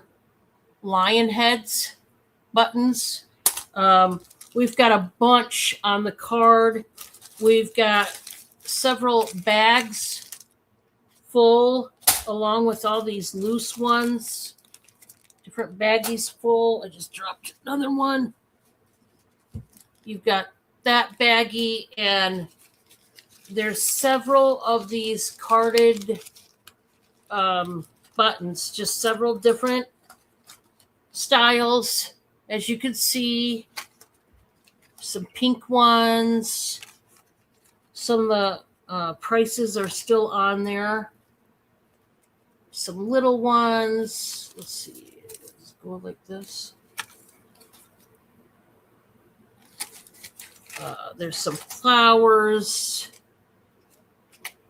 lion heads buttons. We've got a bunch on the card. We've got several bags full, along with all these loose ones. Different baggies full. I just dropped another one. You've got that baggie, and there's several of these carded buttons, just several different styles. As you can see, some pink ones. Some of the prices are still on there. Some little ones. Let's see. Let's go like this. There's some flowers,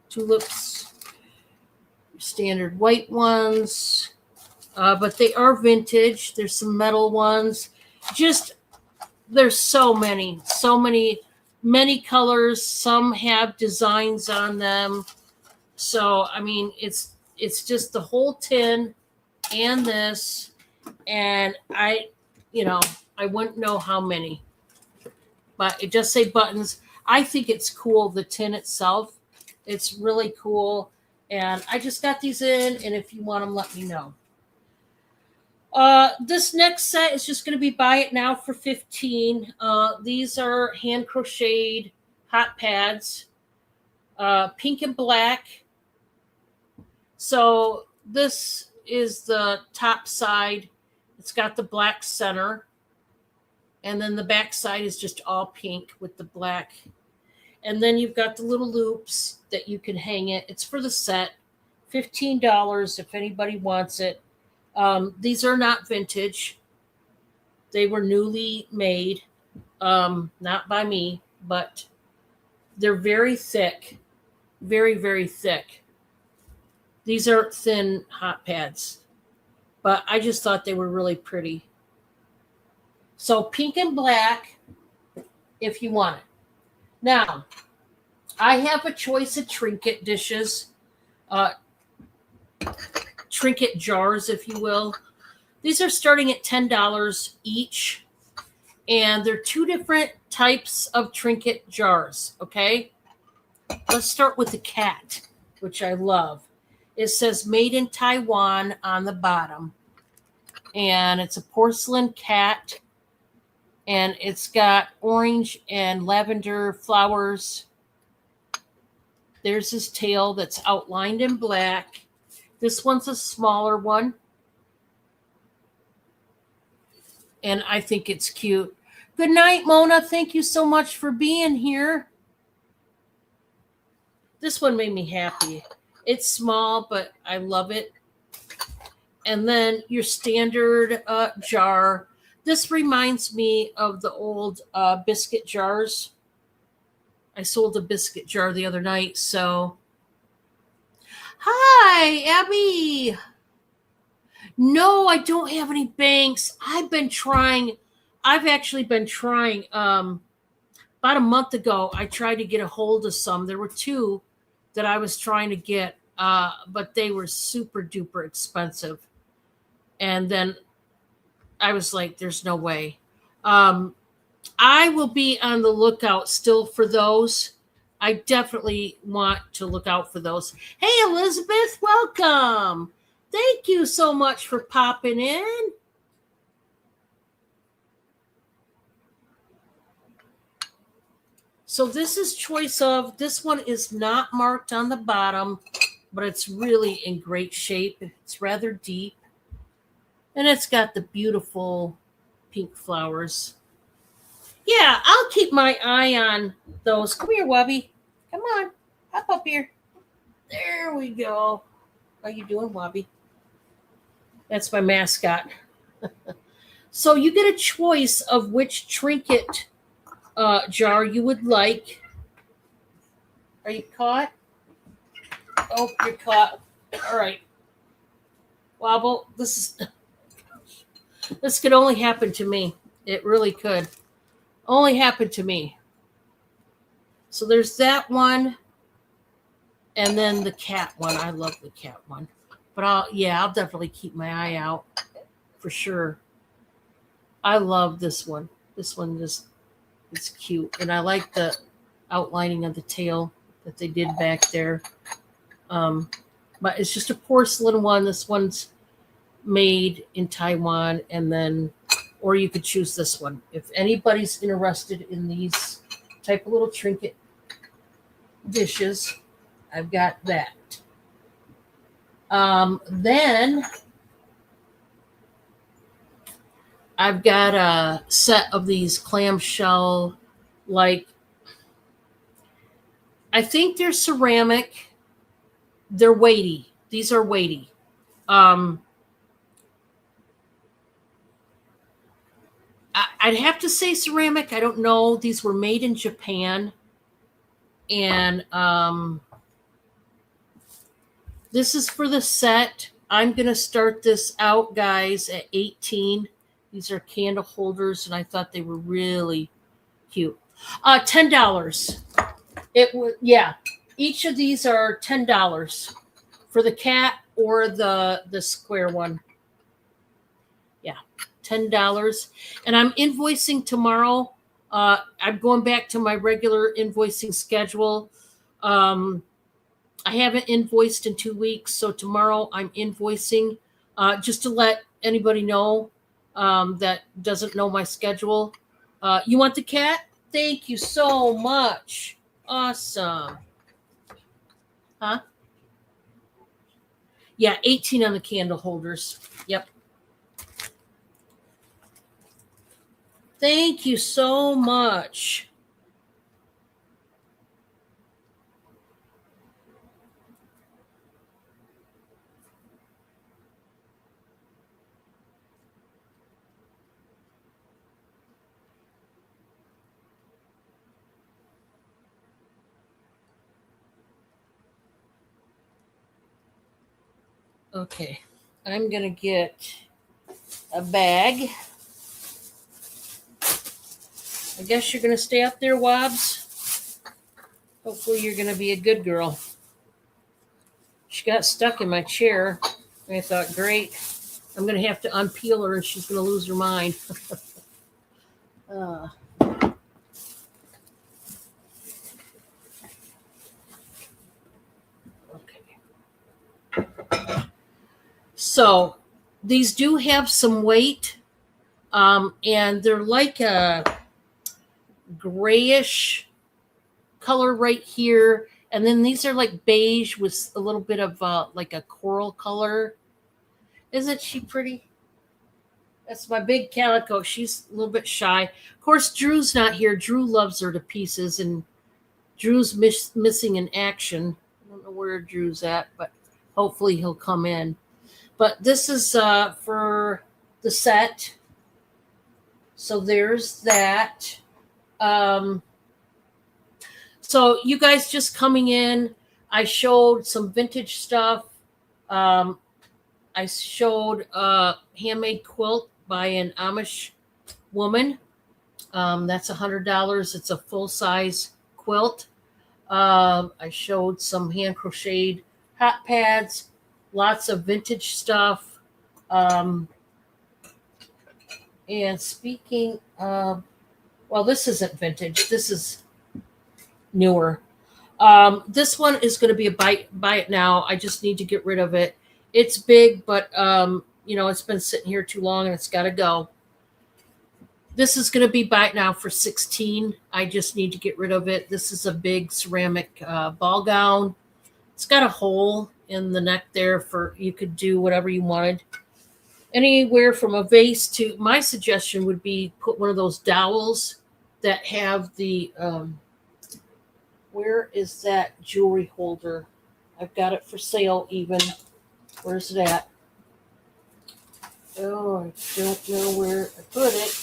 tulips, standard white ones, but they are vintage. There's some metal ones. Just, there's so many colors. Some have designs on them. So, I mean, it's just the whole tin and this, and I wouldn't know how many. But it just say buttons. I think it's cool, the tin itself. It's really cool. And I just got these in, and if you want them, let me know. This next set is just going to be buy it now for $15. These are hand crocheted hot pads, pink and black. So this is the top side. It's got the black center. And then the back side is just all pink with the black. And then you've got the little loops that you can hang it. It's for the set. $15 if anybody wants it. These are not vintage. They were newly made, not by me, but they're very thick, very, very thick. These aren't thin hot pads, but I just thought they were really pretty. So pink and black, if you want it. Now, I have a choice of trinket dishes, uh, trinket jars, if you will. These are starting at $10 each, and they're two different types of trinket jars, okay? Let's start with the cat, which I love. It says made in Taiwan on the bottom, and it's a porcelain cat, and it's got orange and lavender flowers. There's his tail that's outlined in black. This one's a smaller one, and I think it's cute. Good night, Mona. Thank you so much for being here. This one made me happy. It's small, but I love it. And then your standard jar. This reminds me of the old biscuit jars. I sold a biscuit jar the other night, so. Hi, Abby. No, I don't have any banks. I've actually been trying. About a month ago, I tried to get a hold of some. There were two that I was trying to get, but they were super duper expensive. And then I was like, there's no way. I will be on the lookout still for those. I definitely want to look out for those. Hey, Elizabeth, welcome. Thank you so much for popping in. So this is choice of. This one is not marked on the bottom, but it's really in great shape. It's rather deep. And it's got the beautiful pink flowers. Yeah, I'll keep my eye on those. Come here, Wubby. Come on. Hop up here. There we go. How you doing, Wubby? That's my mascot. So you get a choice of which trinket jar you would like. Are you caught? Oh, you're caught. All right. Wobble, this could only happen to me. It really could. Only happen to me. So there's that one, and then the cat one. I love the cat one. But I'll definitely keep my eye out for sure. I love this one. This one just is cute. And I like the outlining of the tail that they did back there. But it's just a porcelain one. This one's made in Taiwan, and then, or you could choose this one. If anybody's interested in these type of little trinket dishes, I've got that. Then I've got a set of these clamshell, like, I think they're ceramic. They're weighty. These are weighty. I'd have to say ceramic. I don't know. These were made in Japan. And this is for the set. I'm going to start this out, guys, at 18. These are candle holders, and I thought they were really cute. $10. It was, yeah. Each of these are $10 for the cat or the square one. Yeah, $10. And I'm invoicing tomorrow. I'm going back to my regular invoicing schedule. I haven't invoiced in 2 weeks, so tomorrow I'm invoicing, just to let anybody know that doesn't know my schedule. You want the cat? Thank you so much. Awesome. Huh? Yeah, 18 on the candle holders. Yep. Thank you so much. Okay, I'm gonna get a bag. I guess you're gonna stay up there, Wobbs. Hopefully, you're gonna be a good girl. She got stuck in my chair. I thought, great, I'm gonna have to unpeel her, and she's gonna lose her mind. uh, okay. So these do have some weight, and they're like a grayish color right here, and then these are like beige with a little bit of like a coral color. Isn't she pretty? That's my big calico. She's a little bit shy. Of course, Drew's not here. Drew loves her to pieces, and Drew's missing in action. I don't know where Drew's at, but hopefully he'll come in. But this is for the set. So there's that. Um, so you guys just coming in, I showed some vintage stuff. I showed a handmade quilt by an Amish woman. That's $100. It's a full size quilt. I showed some hand crocheted hot pads, lots of vintage stuff. And speaking of, well, this isn't vintage. This is newer. This one is going to be a buy it now. I just need to get rid of it. It's big, but it's been sitting here too long and it's got to go. This is going to be buy it now for $16. I just need to get rid of it. This is a big ceramic ball gown. It's got a hole in the neck there for you could do whatever you wanted. Anywhere from a vase to, my suggestion would be put one of those dowels that have the where is that jewelry holder? I've got it for sale even. Where's it at? Oh, I don't know where I put it.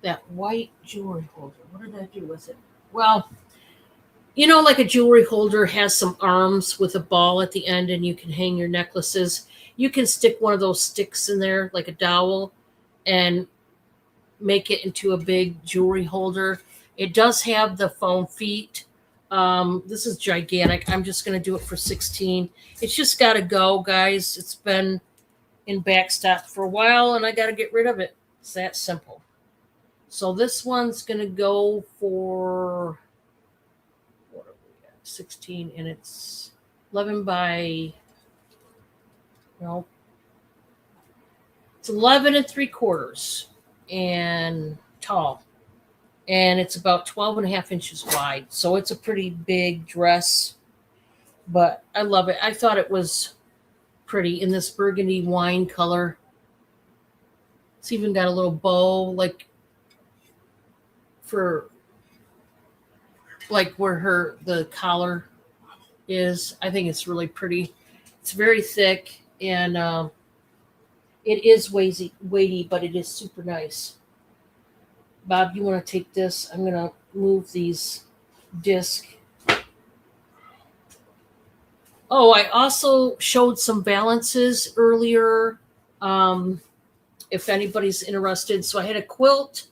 That white jewelry holder. What did I do with it? Well, like a jewelry holder has some arms with a ball at the end and you can hang your necklaces. You can stick one of those sticks in there like a dowel and make it into a big jewelry holder. It does have the foam feet. This is gigantic. I'm just going to do it for $16. It's just got to go, guys. It's been in backstock for a while and I got to get rid of it. It's that simple. So this one's going to go for 16 and it's 11 by, it's 11 3/4 and tall. And it's about 12 and a half inches wide. So it's a pretty big dress, but I love it. I thought it was pretty in this burgundy wine color. It's even got a little bow like for like where the collar is. I think it's really pretty. It's very thick and it is weighty, but it is super nice. Bob, you want to take this? I'm going to move these discs. Oh, I also showed some balances earlier, if anybody's interested. So I had a quilt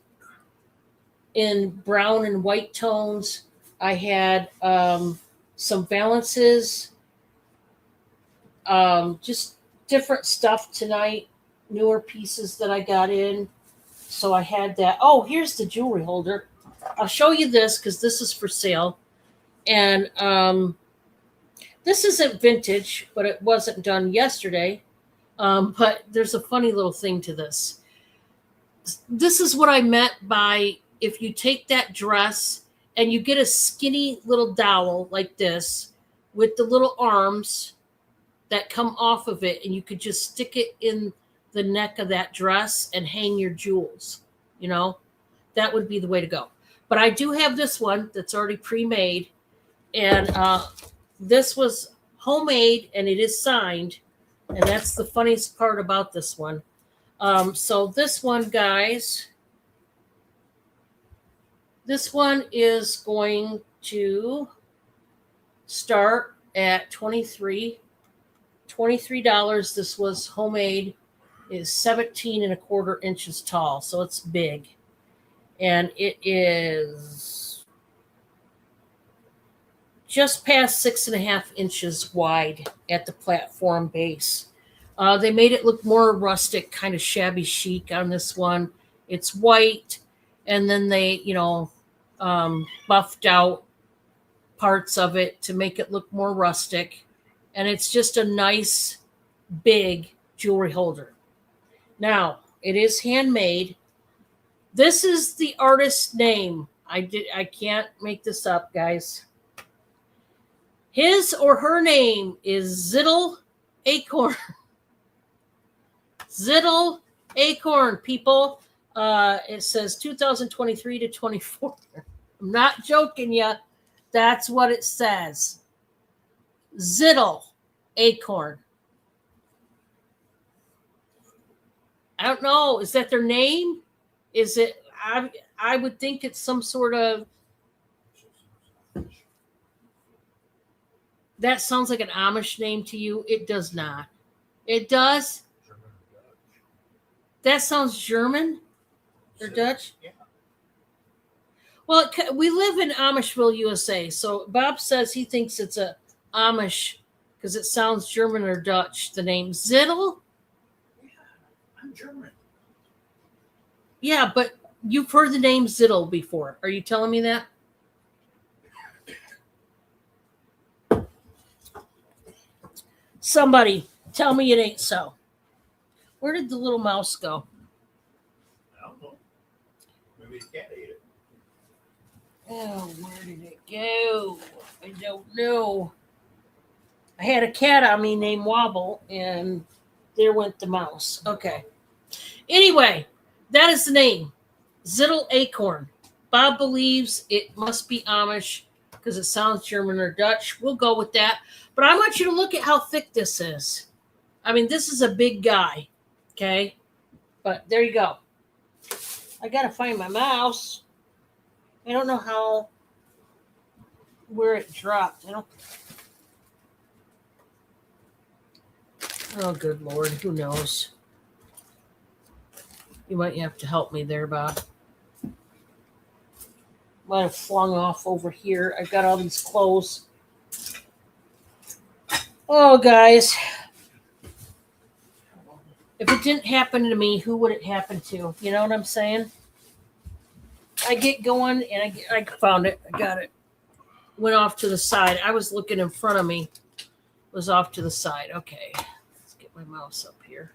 in brown and white tones. I had some balances, just different stuff tonight, newer pieces that I got in. So I had that. Oh, here's the jewelry holder. I'll show you this because this is for sale. And this isn't vintage, but it wasn't done yesterday. But there's a funny little thing to this. This is what I meant by if you take that dress and you get a skinny little dowel like this with the little arms that come off of it, and you could just stick it in the neck of that dress and hang your jewels, that would be the way to go. But I do have this one that's already pre-made, and this was homemade and it is signed, and that's the funniest part about this one. So this one, guys, this one is going to start at $23. $23. This was homemade. Is 17 1/4 inches tall, so it's big. And it is just past 6.5 inches wide at the platform base. They made it look more rustic, kind of shabby chic on this one. It's white, and then they, buffed out parts of it to make it look more rustic. And it's just a nice, big jewelry holder. Now, it is handmade. This is the artist's name. I can't make this up, guys. His or her name is Ziddle Acorn. Ziddle Acorn, people. It says 2023 to 24. I'm not joking you. That's what it says. Ziddle Acorn. I don't know. Is that their name? Is it? I would think it's some sort of. That sounds like an Amish name to you. It does not. It does. That sounds German or Dutch. Yeah. Well, we live in Amishville, USA. So Bob says he thinks it's a Amish because it sounds German or Dutch. The name Ziddle. I'm German. Yeah, but you've heard the name Ziddle before. Are you telling me that? Somebody tell me it ain't so. Where did the little mouse go? I don't know. Maybe the cat ate it. Oh, where did it go? I don't know. I had a cat on me named Wobble, and there went the mouse. Okay. Anyway, that is the name. Ziddle Acorn. Bob believes it must be Amish because it sounds German or Dutch. We'll go with that. But I want you to look at how thick this is. I mean, this is a big guy. Okay? But there you go. I got to find my mouse. I don't know where it dropped. Oh, good Lord. Who knows? You might have to help me there, Bob. Might have flung off over here. I've got all these clothes. Oh, guys. If it didn't happen to me, who would it happen to? You know what I'm saying? I get going, and I found it. I got it. Went off to the side. I was looking in front of me. Was off to the side. Okay. Let's get my mouse up here.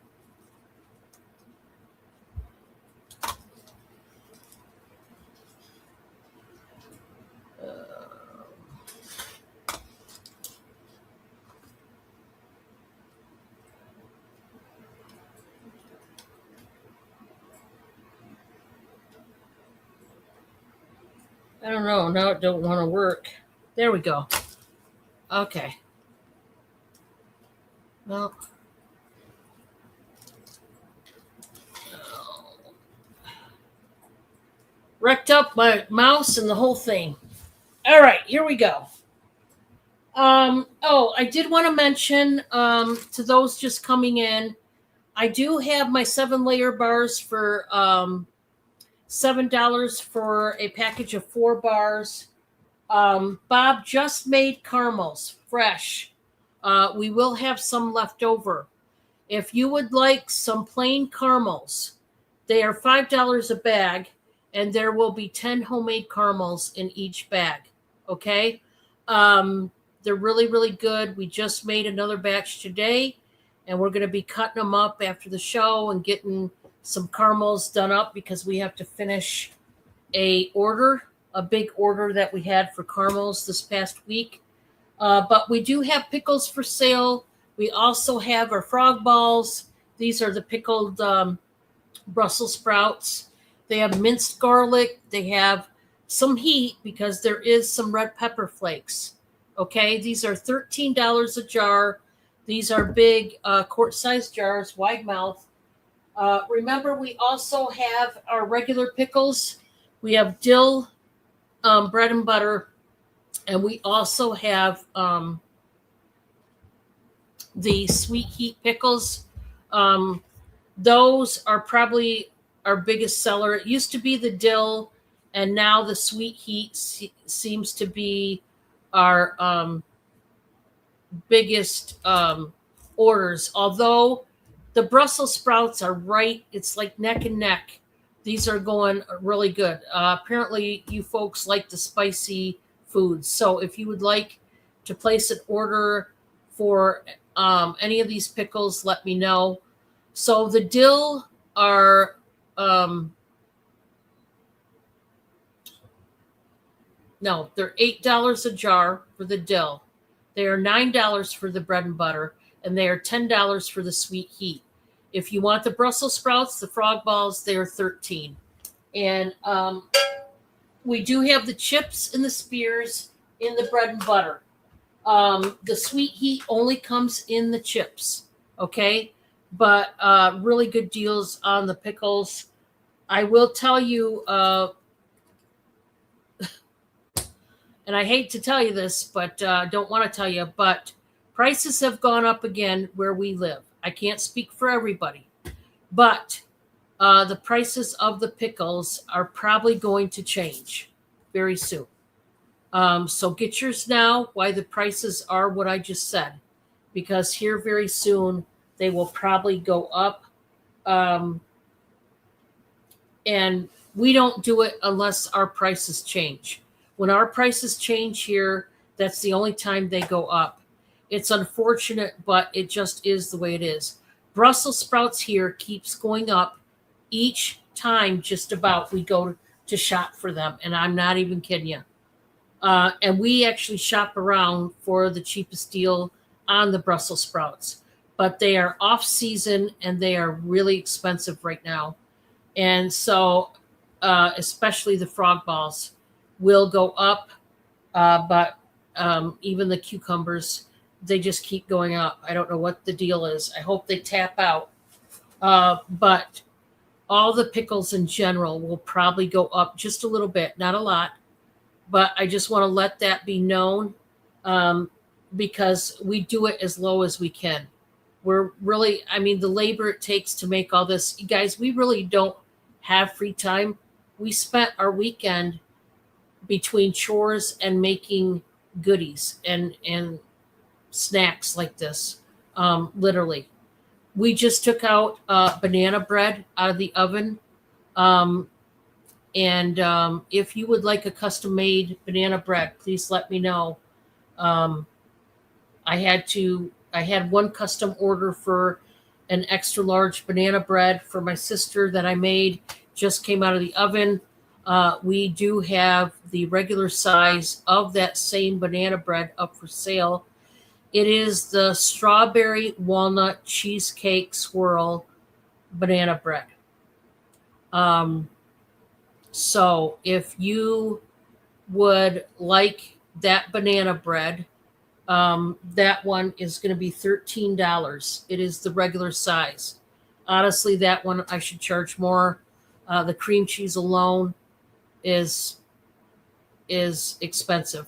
I don't know. Now it don't want to work. There we go. Okay. Well. Wrecked up my mouse and the whole thing. All right, here we go. I did want to mention to those just coming in, I do have my 7-layer bars for $7 for a package of 4 bars. Bob just made caramels fresh. We will have some left over. If you would like some plain caramels, they are $5 a bag, and there will be 10 homemade caramels in each bag. Okay? They're really, really good. We just made another batch today, and we're going to be cutting them up after the show and getting some caramels done up because we have to finish a big order that we had for caramels this past week. But we do have pickles for sale. We also have our frog balls. These are the pickled Brussels sprouts. They have minced garlic. They have some heat because there is some red pepper flakes. Okay, these are $13 a jar. These are big quart-sized jars, wide mouth. Remember, we also have our regular pickles. We have dill, bread and butter, and we also have the sweet heat pickles. Those are probably our biggest seller. It used to be the dill, and now the sweet heat seems to be our biggest orders. Although the Brussels sprouts are right, it's like neck and neck. These are going really good. Apparently, you folks like the spicy foods. So if you would like to place an order for any of these pickles, let me know. So the dill are no, they're $8 a jar for the dill. They are $9 for the bread and butter, and they are $10 for the sweet heat. If you want the Brussels sprouts, the frog balls, they are $13. And we do have the chips and the spears in the bread and butter. The sweet heat only comes in the chips, okay? But really good deals on the pickles. I will tell you, and I hate to tell you this, but don't want to tell you, but prices have gone up again where we live. I can't speak for everybody, but the prices of the pickles are probably going to change very soon. So get yours now while the prices are what I just said, because here very soon they will probably go up. And we don't do it unless our prices change. When our prices change here, that's the only time they go up. It's unfortunate, but it just is the way it is. Brussels sprouts here keeps going up each time just about we go to shop for them. And I'm not even kidding you. And we actually shop around for the cheapest deal on the Brussels sprouts. But they are off season and they are really expensive right now. And so, especially the frog balls will go up, but even the cucumbers, they just keep going up. I don't know what the deal is. I hope they tap out. But all the pickles in general will probably go up just a little bit, not a lot. But I just want to let that be known because we do it as low as we can. We're really, I mean, the labor it takes to make all this, you guys, we really don't have free time. We spent our weekend between chores and making goodies and snacks like this. Literally, we just took out banana bread out of the oven. And if you would like a custom made banana bread, please let me know. I had one custom order for an extra large banana bread for my sister that I made, just came out of the oven. We do have the regular size of that same banana bread up for sale. It is the strawberry walnut cheesecake swirl banana bread. So if you would like that banana bread, that one is going to be $13. It is the regular size. Honestly, that one I should charge more. The cream cheese alone is expensive,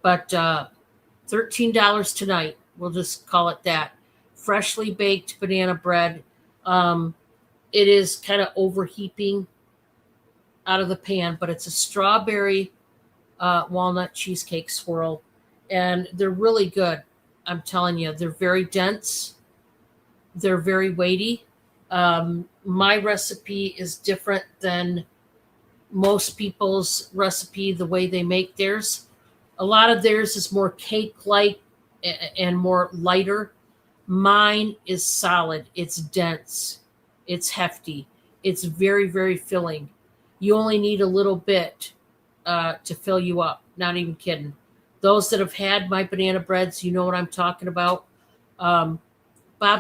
but $13 tonight. We'll just call it that. Freshly baked banana bread. It is kind of overheaping out of the pan, but it's a strawberry walnut cheesecake swirl, and they're really good. I'm telling you, they're very dense. They're very weighty. My recipe is different than most people's recipe, the way they make theirs. A lot of theirs is more cake-like and more lighter. Mine is solid. It's dense. It's hefty. It's very, very filling. You only need a little bit to fill you up. Not even kidding. Those that have had my banana breads, you know what I'm talking about. Bob,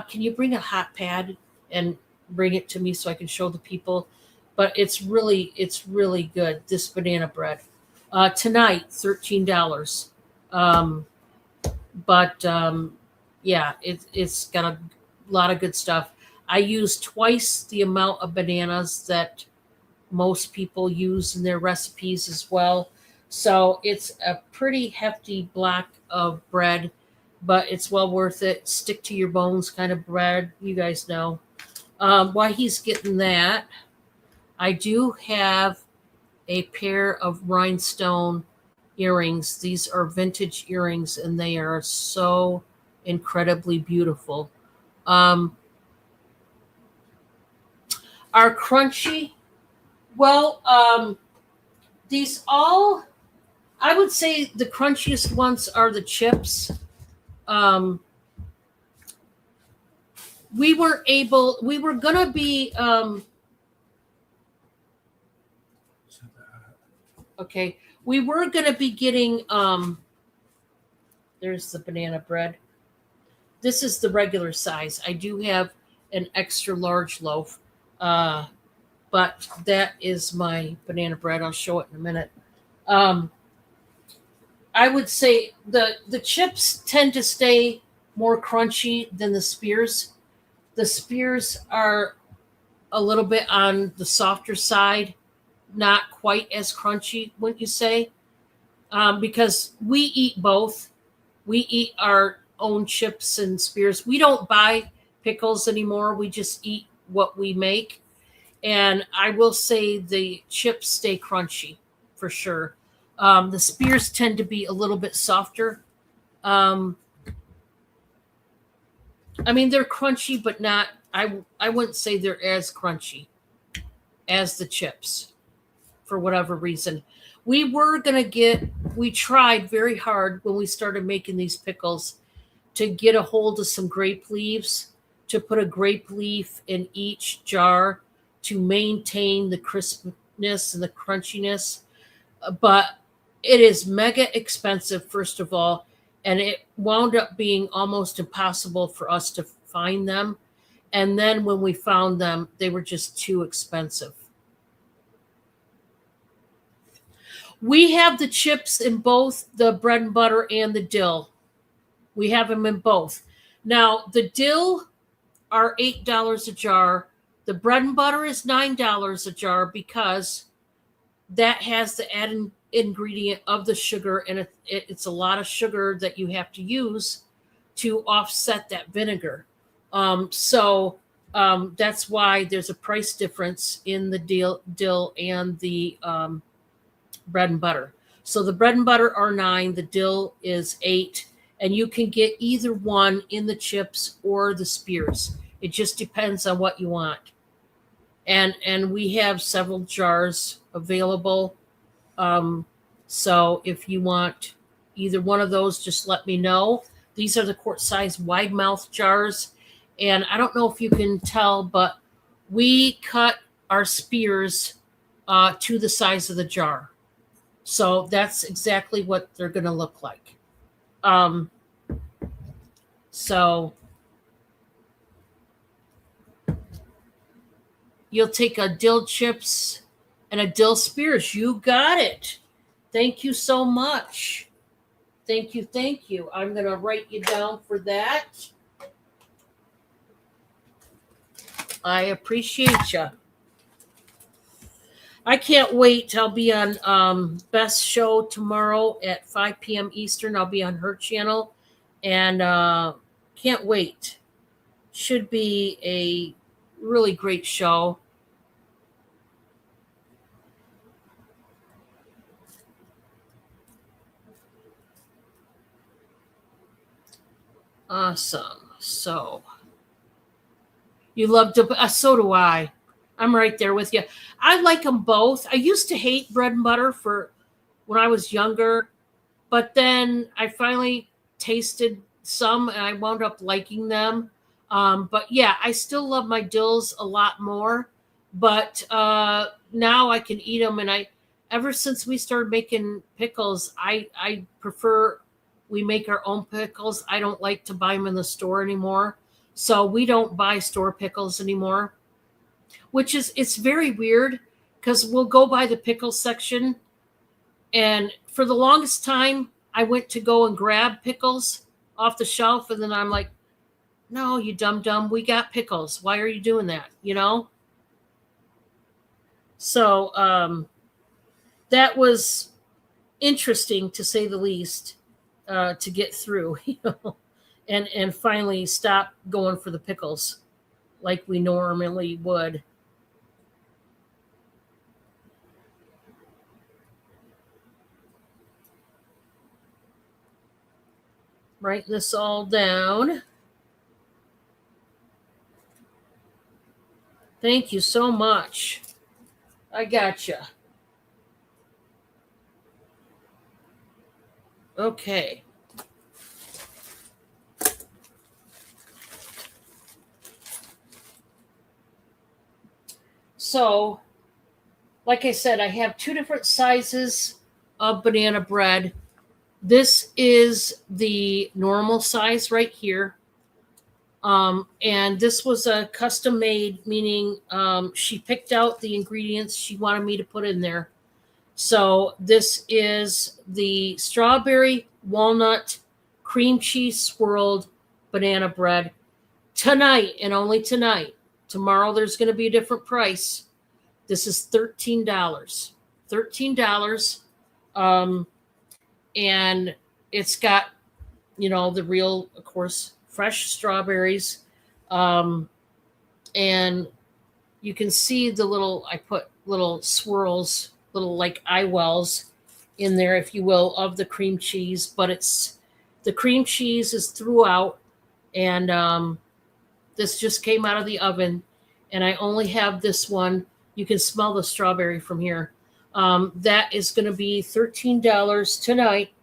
can you bring a hot pad and bring it to me so I can show the people? But it's really good, this banana bread. Tonight, $13. Yeah, it's got a lot of good stuff. I use twice the amount of bananas that most people use in their recipes as well. So it's a pretty hefty block of bread but it's well worth it. Stick to your bones kind of bread. You guys know. While he's getting that, I do have a pair of rhinestone earrings. These are vintage earrings, and they are so incredibly beautiful. Um, are crunchy. Well, these all, I would say the crunchiest ones are the chips. Um, we were gonna be, okay, we were gonna be getting, there's the banana bread. This is the regular size. I do have an extra large loaf, but that is my banana bread. I'll show it in a minute. Um, I would say the chips tend to stay more crunchy than the spears. The spears are a little bit on the softer side, not quite as crunchy, wouldn't you say? Because we eat both. We eat our own chips and spears. We don't buy pickles anymore. We just eat what we make. And I will say the chips stay crunchy for sure. The spears tend to be a little bit softer. Um, I mean, they're crunchy, but not. I wouldn't say they're as crunchy as the chips for whatever reason. We were gonna get. We tried very hard when we started making these pickles to get a hold of some grape leaves, to put a grape leaf in each jar to maintain the crispness and the crunchiness. But it is mega expensive, first of all, and it wound up being almost impossible for us to find them. And then when we found them, they were just too expensive. We have the chips in both the bread and butter and the dill. We have them in both. Now, the dill are $8 a jar. The bread and butter is $9 a jar because that has the added ingredient of the sugar, and it's a lot of sugar that you have to use to offset that vinegar. That's why there's a price difference in the dill and the bread and butter. So the bread and butter are 9, the dill is 8, and you can get either one in the chips or the spears. It just depends on what you want. And we have several jars available. So if you want either one of those, just let me know. These are the quart size wide mouth jars. And I don't know if you can tell, but we cut our spears to the size of the jar. So that's exactly what they're going to look like. So you'll take a dill chips and a dill spears. You got it. Thank you so much. Thank you. Thank you. I'm going to write you down for that. I appreciate you. I can't wait. I'll be on Beth's show tomorrow at 5 p.m. Eastern. I'll be on her channel. And can't wait. Should be a really great show. Awesome. So you love to, so do I. I'm right there with you. I like them both. I used to hate bread and butter for when I was younger, but then I finally tasted some and I wound up liking them. But yeah, I still love my dills a lot more. But now I can eat them, and ever since we started making pickles, I prefer we make our own pickles. I don't like to buy them in the store anymore. So we don't buy store pickles anymore, which is, it's very weird because we'll go by the pickle section. And for the longest time, I went to go and grab pickles off the shelf. And then I'm like, no, you dumb. We got pickles. Why are you doing that? So that was interesting to say the least, to get through. and finally stop going for the pickles like we normally would. Write this all down. Thank you so much. I gotcha. Okay. So, like I said, I have two different sizes of banana bread. This is the normal size right here. And this was a custom made, meaning she picked out the ingredients she wanted me to put in there. So this is the strawberry walnut cream cheese swirled banana bread tonight and only tonight. Tomorrow there's going to be a different price. This is $13. $13. And it's got, the real, of course, fresh strawberries. And you can see I put little swirls, little like eye wells in there, if you will, of the cream cheese. But the cream cheese is throughout. And this just came out of the oven. And I only have this one. You can smell the strawberry from here. That is going to be $13 tonight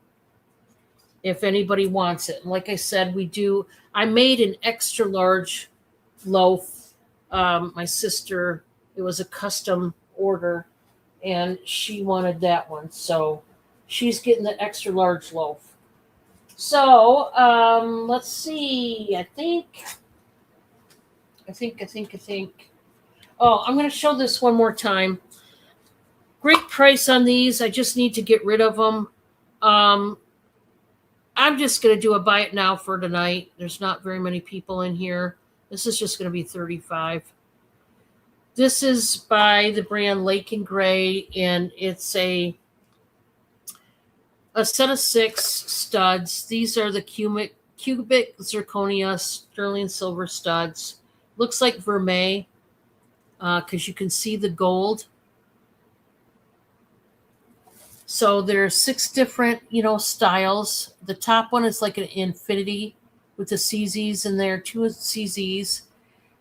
if anybody wants it. And like I said, I made an extra large loaf. My sister, it was a custom order, and she wanted that one. So she's getting the extra large loaf. So let's see. I think. Oh, I'm going to show this one more time. Great price on these. I just need to get rid of them. I'm just going to do a buy it now for tonight. There's not very many people in here. This is just going to be $35. This is by the brand Lake and Gray, and it's a set of 6 studs. These are the cubic zirconia sterling silver studs. Looks like vermeil because you can see the gold. So there's 6 different, styles. The top one is like an infinity with the CZs in there, 2 CZs.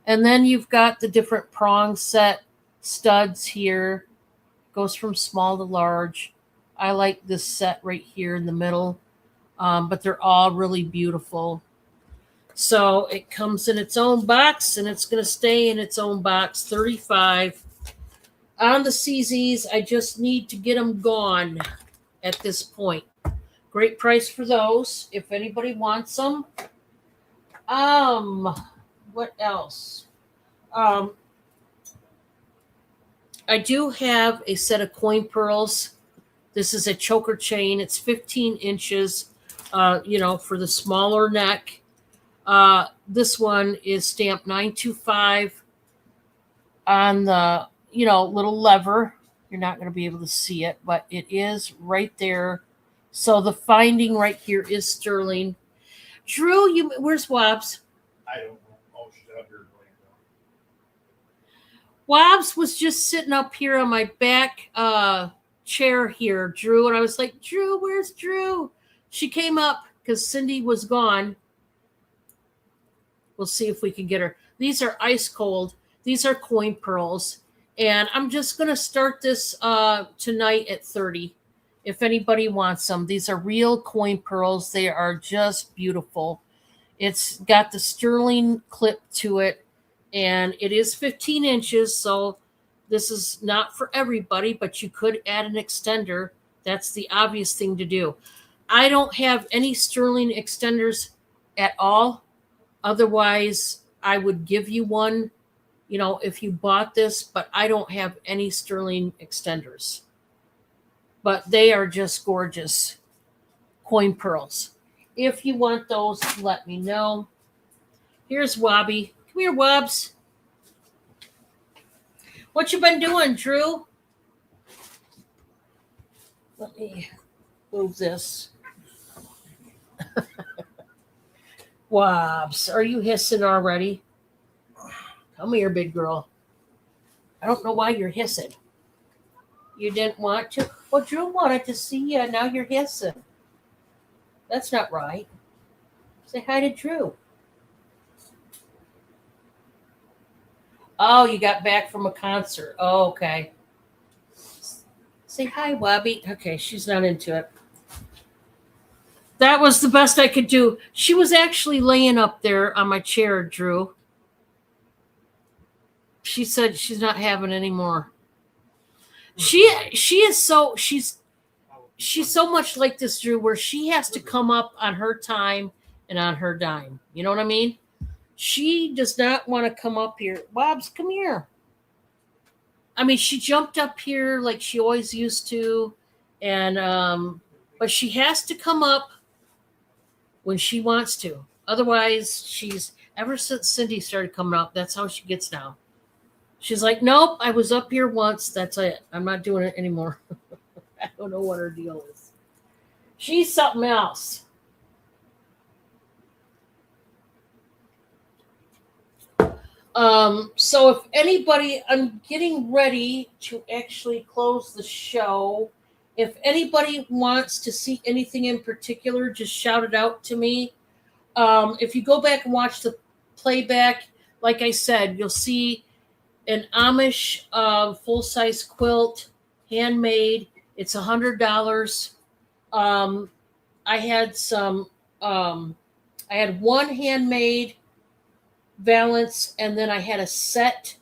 And then you've got the different prong set studs here. Goes from small to large. I like this set right here in the middle. But they're all really beautiful. So it comes in its own box, and it's going to stay in its own box. $35. On the CZs, I just need to get them gone at this point. Great price for those if anybody wants them. What else? I do have a set of coin pearls. This is a choker chain. It's 15 inches, for the smaller neck. This one is stamped 925 on the, little lever. You're not going to be able to see it, but it is right there. So the finding right here is sterling. Drew, where's Wobbs? I don't know. Oh, she's out here playing. Wobbs was just sitting up here on my back chair here, Drew, and I was like, Drew, where's Drew? She came up because Cindy was gone. We'll see if we can get her. These are ice cold. These are coin pearls. And I'm just going to start this tonight at 30 if anybody wants them. These are real coin pearls. They are just beautiful. It's got the sterling clip to it, and it is 15 inches, so this is not for everybody, but you could add an extender. That's the obvious thing to do. I don't have any sterling extenders at all. Otherwise, I would give you one, if you bought this, but I don't have any sterling extenders. But they are just gorgeous coin pearls. If you want those, let me know. Here's Wobby. Come here, Wobbs. What you been doing, Drew? Let me move this. Wobbs, are you hissing already? Come here, big girl. I don't know why you're hissing. You didn't want to? Well, Drew wanted to see you. Now you're hissing. That's not right. Say hi to Drew. Oh, you got back from a concert. Oh, okay. Say hi, Wobby. Okay, she's not into it. That was the best I could do. She was actually laying up there on my chair, Drew. She said she's not having any more. She is so she's so much like this, Drew, where she has to come up on her time and on her dime. You know what I mean? She does not want to come up here. Wobbs, come here. I mean, she jumped up here like she always used to, and but she has to come up when she wants to. Otherwise, she's ever since Cindy started coming up, that's how she gets now. She's like, nope, I was up here once. That's it. I'm not doing it anymore. I don't know what her deal is. She's something else. So if anybody, I'm getting ready to actually close the show. If anybody wants to see anything in particular, just shout it out to me. If you go back and watch the playback, like I said, you'll see an Amish full-size quilt, handmade. It's $100. I had some. I had one handmade valance, and then I had a set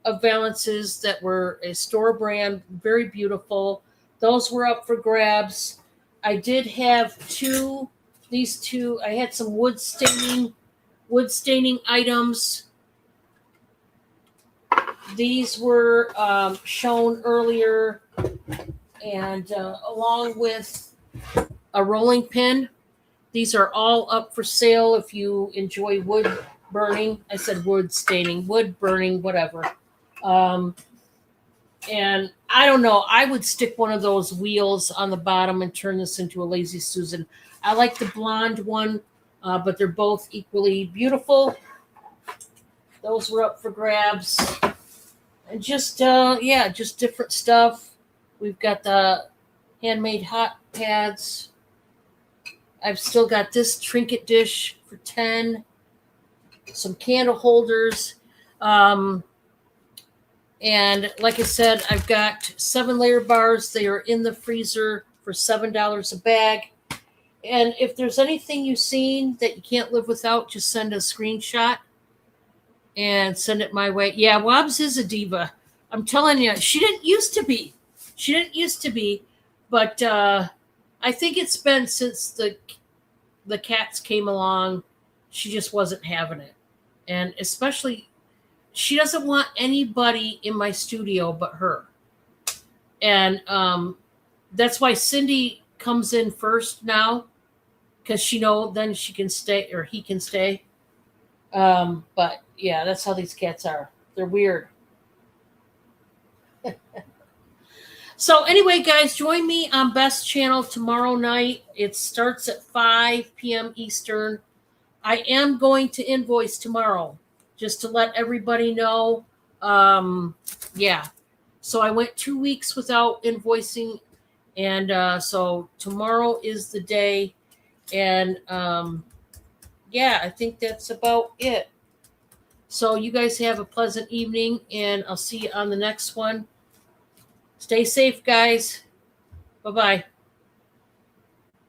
of valances that were a store brand, very beautiful. Those were up for grabs. I did have these two. I had some wood staining items. These were shown earlier, and along with a rolling pin. These are all up for sale if you enjoy wood burning. I said wood staining, wood burning, whatever. And I don't know. I would stick one of those wheels on the bottom and turn this into a Lazy Susan. I like the blonde one, but they're both equally beautiful. Those were up for grabs. And just, just different stuff. We've got the handmade hot pads. I've still got this trinket dish for $10. Some candle holders. And like I said, I've got 7-layer bars. They are in the freezer for $7 a bag. And if there's anything you've seen that you can't live without, just send a screenshot and send it my way. Yeah, Wobbs is a diva. I'm telling you, she didn't used to be. But I think it's been since the cats came along, she just wasn't having it. And especially, she doesn't want anybody in my studio but her. And that's why Cindy comes in first now, because she knows then she can stay, or he can stay. But yeah, that's how these cats are. They're weird. So anyway, guys, join me on Best Channel tomorrow night. It starts at 5 p.m. Eastern. I am going to invoice tomorrow, just to let everybody know. Yeah. So I went 2 weeks without invoicing, and so tomorrow is the day. And yeah, I think that's about it. So you guys have a pleasant evening, and I'll see you on the next one. Stay safe, guys. Bye-bye.